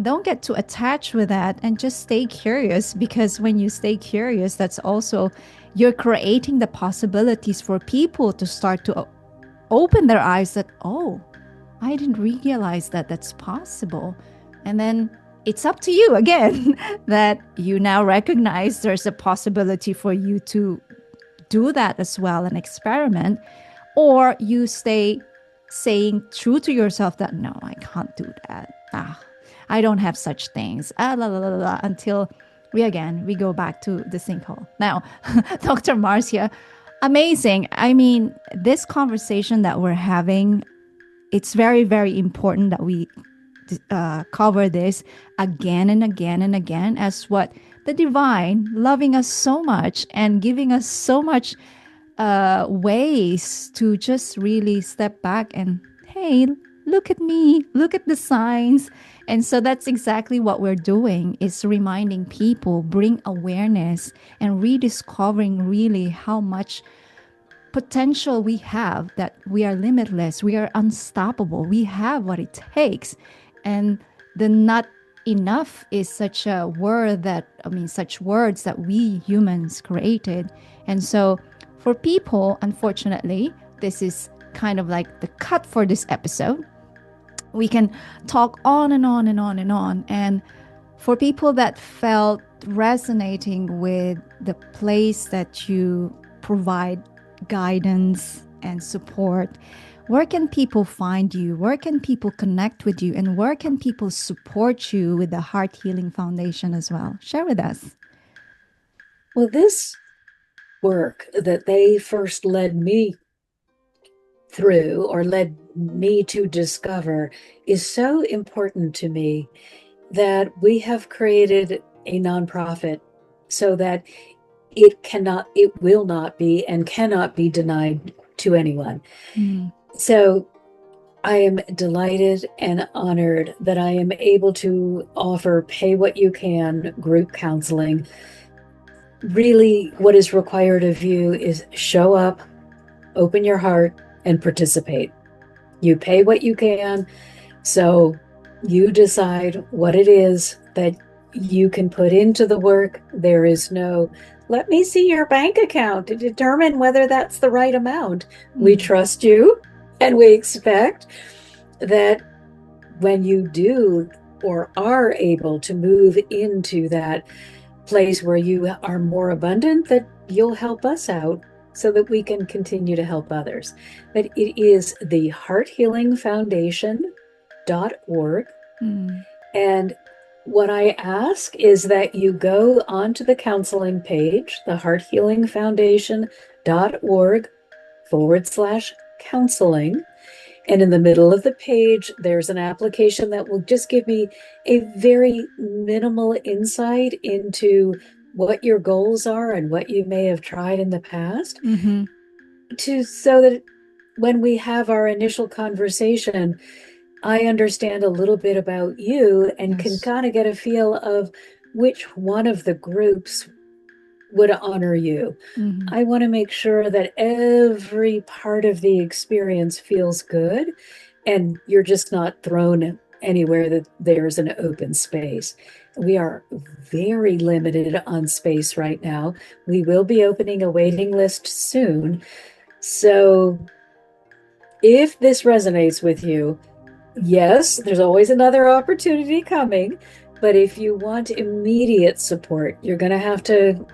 Don't get too attached with that, and just stay curious, because when you stay curious, that's also, you're creating the possibilities for people to start to open their eyes, that, oh, I didn't realize that that's possible. And then it's up to you again that you now recognize there's a possibility for you to do that as well and experiment, or you stay saying true to yourself that no, I can't do that. I don't have such things. La, la, la, la, until we go back to the sinkhole. Now, Dr. Marcia, amazing. I mean, this conversation that we're having, it's very, very important that we cover this again and again and again, as what the divine loving us so much and giving us so much ways to just really step back and, hey, look at me, look at the signs. And so that's exactly what we're doing, is reminding people, bring awareness and rediscovering really how much potential we have, that we are limitless, we are unstoppable, we have what it takes. And the not enough is such a word that, I mean, such words that we humans created. And so for people, unfortunately, this is kind of like the cut for this episode. We can talk on and on and on and on. And for people that felt resonating with the place that you provide guidance and support, where can people find you? Where can people connect with you? And where can people support you with the Heart Healing Foundation as well? Share with us. Well, this work that they first led me through or led me to discover is so important to me that we have created a nonprofit so that it will not be and cannot be denied to anyone. Mm. So I am delighted and honored that I am able to offer pay what you can group counseling. Really, what is required of you is show up, open your heart, and participate. You pay what you can, so you decide what it is that you can put into the work. There is no, let me see your bank account to determine whether that's the right amount. We trust you, and we expect that when you do or are able to move into that place where you are more abundant, that you'll help us out so that we can continue to help others. But it is the hearthealingfoundation.org. And what I ask is that you go onto the counseling page, the hearthealingfoundation.org/counseling. And in the middle of the page, there's an application that will just give me a very minimal insight into what your goals are and what you may have tried in the past, so that when we have our initial conversation, I understand a little bit about you and can kind of get a feel of which one of the groups would honor you. I want to make sure that every part of the experience feels good and you're just not thrown anywhere that there's an open space. We are very limited on space right now. We will be opening a waiting list soon. So if this resonates with you, yes, there's always another opportunity coming. But if you want immediate support, you're going to have to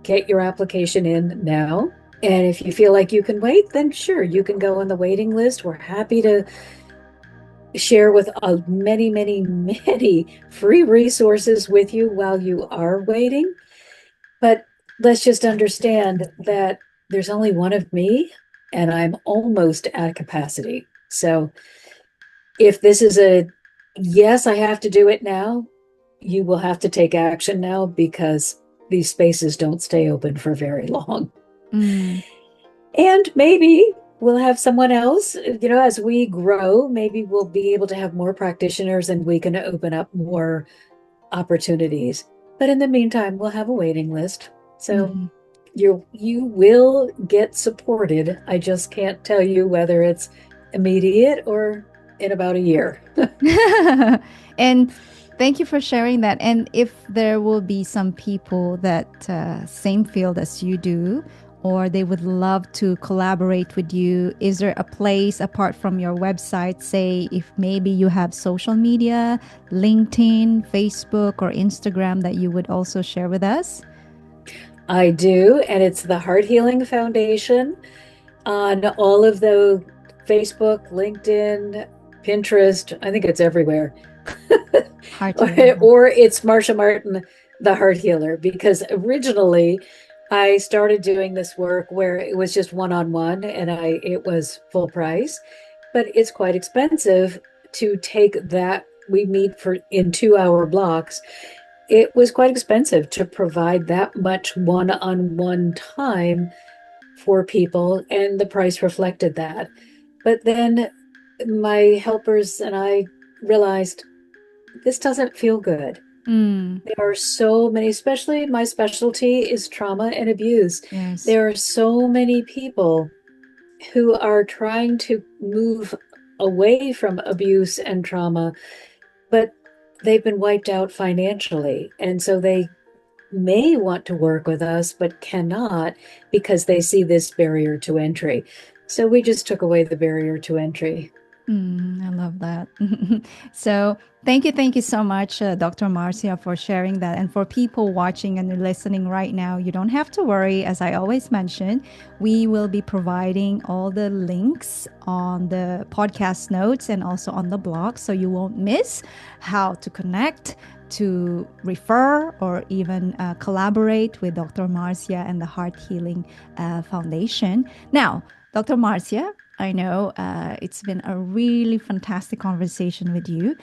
get your application in now. And if you feel like you can wait, then sure, you can go on the waiting list. We're happy to share with many, many, many free resources with you while you are waiting. But let's just understand that there's only one of me, and I'm almost at capacity. So if this is a yes, I have to do it now, you will have to take action now, because these spaces don't stay open for very long. And maybe we'll have someone else, as we grow, maybe we'll be able to have more practitioners and we can open up more opportunities. But in the meantime, we'll have a waiting list. So you will get supported. I just can't tell you whether it's immediate or in about a year. And thank you for sharing that. And if there will be some people that same field as you do, or they would love to collaborate with you, is there a place apart from your website, say if maybe you have social media, LinkedIn, Facebook, or Instagram, that you would also share with us? I do, and it's the Heart Healing Foundation on all of the Facebook, LinkedIn, Pinterest. I think it's everywhere. Or it's Marcia Martin, the Heart Healer, because originally I started doing this work where it was just one-on-one and it was full price, but it's quite expensive to take that. We meet in 2-hour blocks it was quite expensive to provide that much one-on-one time for people, and the price reflected that. But then my helpers and I realized this doesn't feel good. Mm, There are so many, especially my specialty is trauma and abuse. yes. There are so many people who are trying to move away from abuse and trauma, but they've been wiped out financially. And so they may want to work with us, but cannot because they see this barrier to entry. So we just took away the barrier to entry. I love that. So, thank you so much, Dr. Marcia, for sharing that. And for people watching and listening right now, you don't have to worry. As I always mention, we will be providing all the links on the podcast notes and also on the blog, so you won't miss how to connect, to refer, or even collaborate with Dr. Marcia and the Heart Healing Foundation. Now, Dr. Marcia, I know it's been a really fantastic conversation with you.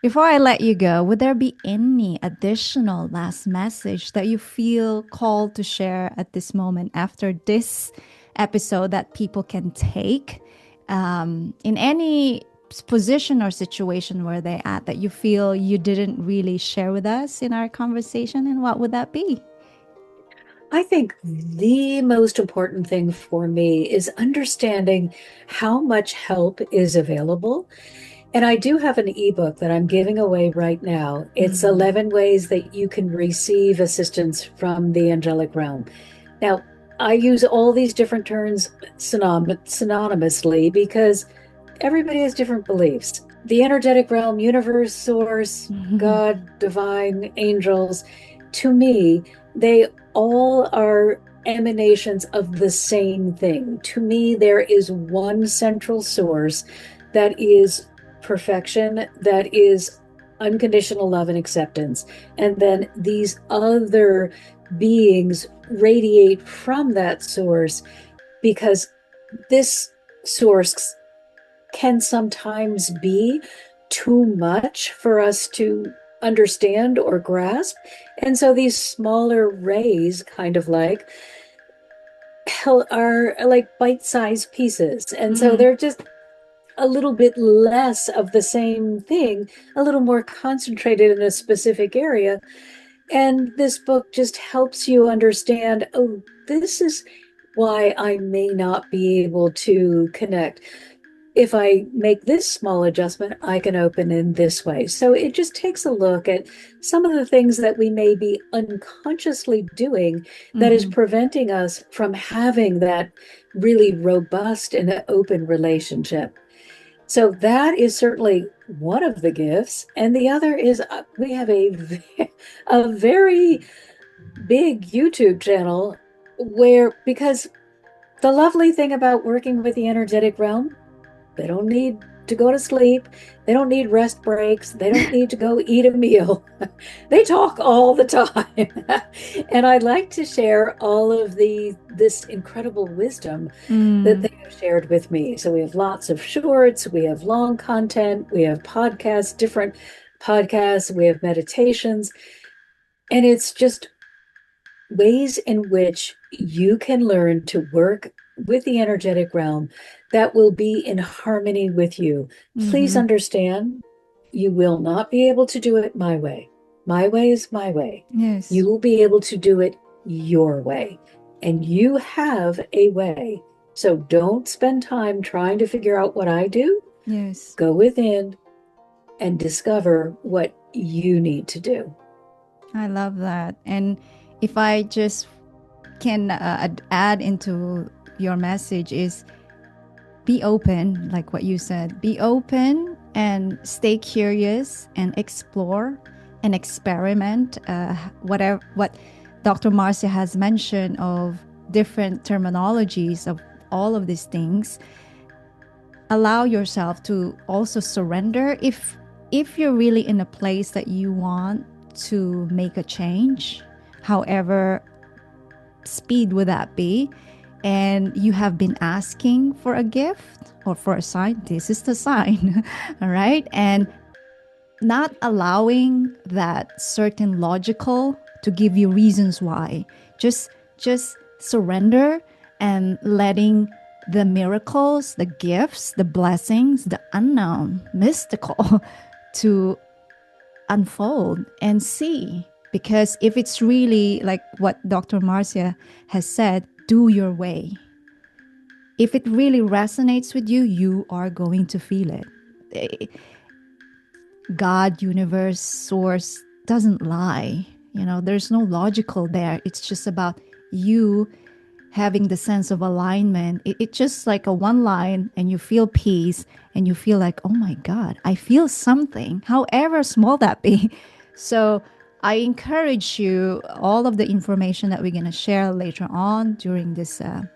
Before I let you go, would there be any additional last message that you feel called to share at this moment after this episode that people can take in any position or situation where they're at that you feel you didn't really share with us in our conversation? And what would that be? I think the most important thing for me is understanding how much help is available. And I do have an ebook that I'm giving away right now. It's 11 ways that you can receive assistance from the angelic realm. Now, I use all these different terms synonymously because everybody has different beliefs. The energetic realm, universe, source, God, divine, angels, to me, they all are emanations of the same thing. To me, there is one central source that is perfection, that is unconditional love and acceptance. And then these other beings radiate from that source because this source can sometimes be too much for us to understand or grasp. And so these smaller rays, kind of like, are like bite-sized pieces. And so Mm, they're just a little bit less of the same thing, a little more concentrated in a specific area. And this book just helps you understand, oh, this is why I may not be able to connect. If I make this small adjustment, I can open in this way. So it just takes a look at some of the things that we may be unconsciously doing that is mm-hmm. preventing us from having that really robust and open relationship. So that is certainly one of the gifts. And the other is we have a very big YouTube channel where, because the lovely thing about working with the energetic realm, they don't need to go to sleep. They don't need rest breaks. They don't need to go eat a meal. They talk all the time. And I like to share all of this incredible wisdom that Mm, they have shared with me. So we have lots of shorts, we have long content, we have podcasts, different podcasts, we have meditations, and it's just ways in which you can learn to work with the energetic realm that will be in harmony with you. Please mm-hmm. understand, you will not be able to do it my way. My way is my way. You Yes, will be able to do it your way. And you have a way. So don't spend time trying to figure out what I do. yes. Go within and discover what you need to do. I love that. And if I just can add into your message is be open, like what you said. Be open and stay curious and explore and experiment. Whatever what Dr. Marcia has mentioned of different terminologies of all of these things. Allow yourself to also surrender if you're really in a place that you want to make a change, however speed would that be, and you have been asking for a gift or for a sign, this is the sign. All right, and not allowing that certain logical to give you reasons why. Just surrender and letting the miracles, the gifts, the blessings, the unknown, mystical to unfold and see. Because if it's really like what Dr. Marcia has said, do your way. If it really resonates with you, you are going to feel it. God, universe, source doesn't lie. There's no logical there. It's just about you having the sense of alignment. It's just like a one line, and you feel peace, and you feel like, oh my God, I feel something, however small that be. So I encourage you, all of the information that we're going to share later on during this, on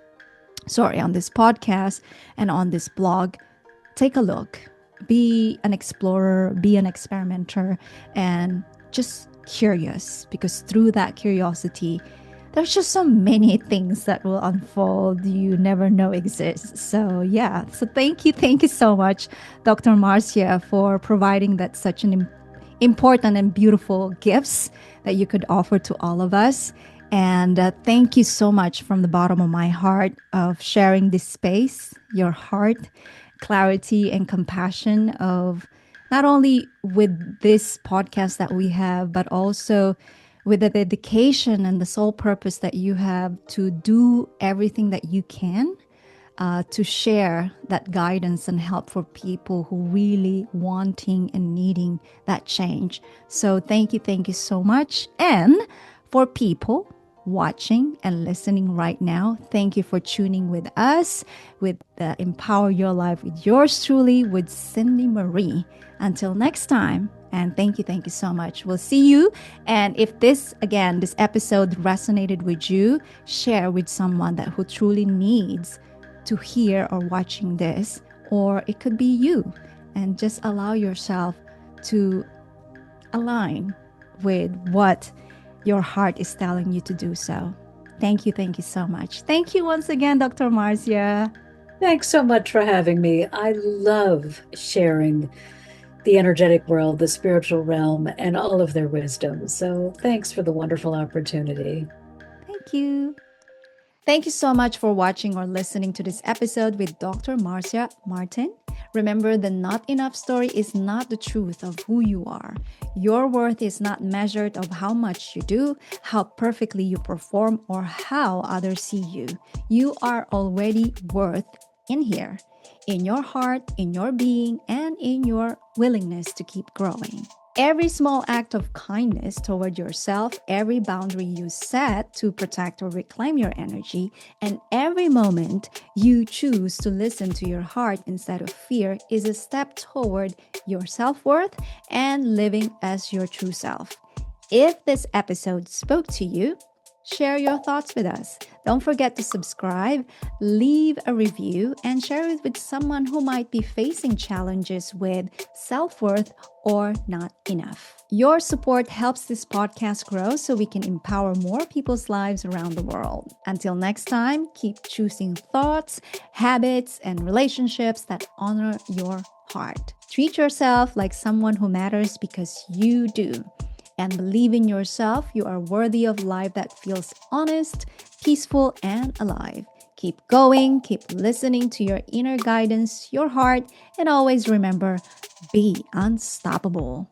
this podcast and on this blog, take a look. Be an explorer, be an experimenter, and just curious, because through that curiosity, there's just so many things that will unfold you never know exist. So yeah, so thank you so much, Dr. Marcia, for providing that such an important and beautiful gifts that you could offer to all of us. And thank you so much from the bottom of my heart of sharing this space, your heart, clarity, and compassion of not only with this podcast that we have, but also with the dedication and the sole purpose that you have to do everything that you can to share that guidance and help for people who really wanting and needing that change. So thank you so much. And for people watching and listening right now, thank you for tuning with us with the Empower Your Life with yours truly, with Cindy Marie. Until next time, and thank you so much. We'll see you. And if this episode resonated with you, share with someone who truly needs to hear or watching this, or it could be you. And just allow yourself to align with what your heart is telling you to do so. Thank you so much. Thank you once again, Dr. Marcia. Thanks so much for having me. I love sharing the energetic world, the spiritual realm, and all of their wisdom. So thanks for the wonderful opportunity. Thank you. Thank you so much for watching or listening to this episode with Dr. Marcia Martin. Remember, the not enough story is not the truth of who you are. Your worth is not measured of how much you do, how perfectly you perform, or how others see you. You are already worth in here, in your heart, in your being, and in your willingness to keep growing. Every small act of kindness toward yourself, every boundary you set to protect or reclaim your energy, and every moment you choose to listen to your heart instead of fear is a step toward your self-worth and living as your true self. If this episode spoke to you, share your thoughts with us. Don't forget to subscribe, leave a review, and share it with someone who might be facing challenges with self-worth or not enough. Your support helps this podcast grow so we can empower more people's lives around the world. Until next time, keep choosing thoughts, habits, and relationships that honor your heart. Treat yourself like someone who matters because you do. And believe in yourself. You are worthy of life that feels honest, peaceful, and alive. Keep going, keep listening to your inner guidance, your heart, and always remember, be unstoppable.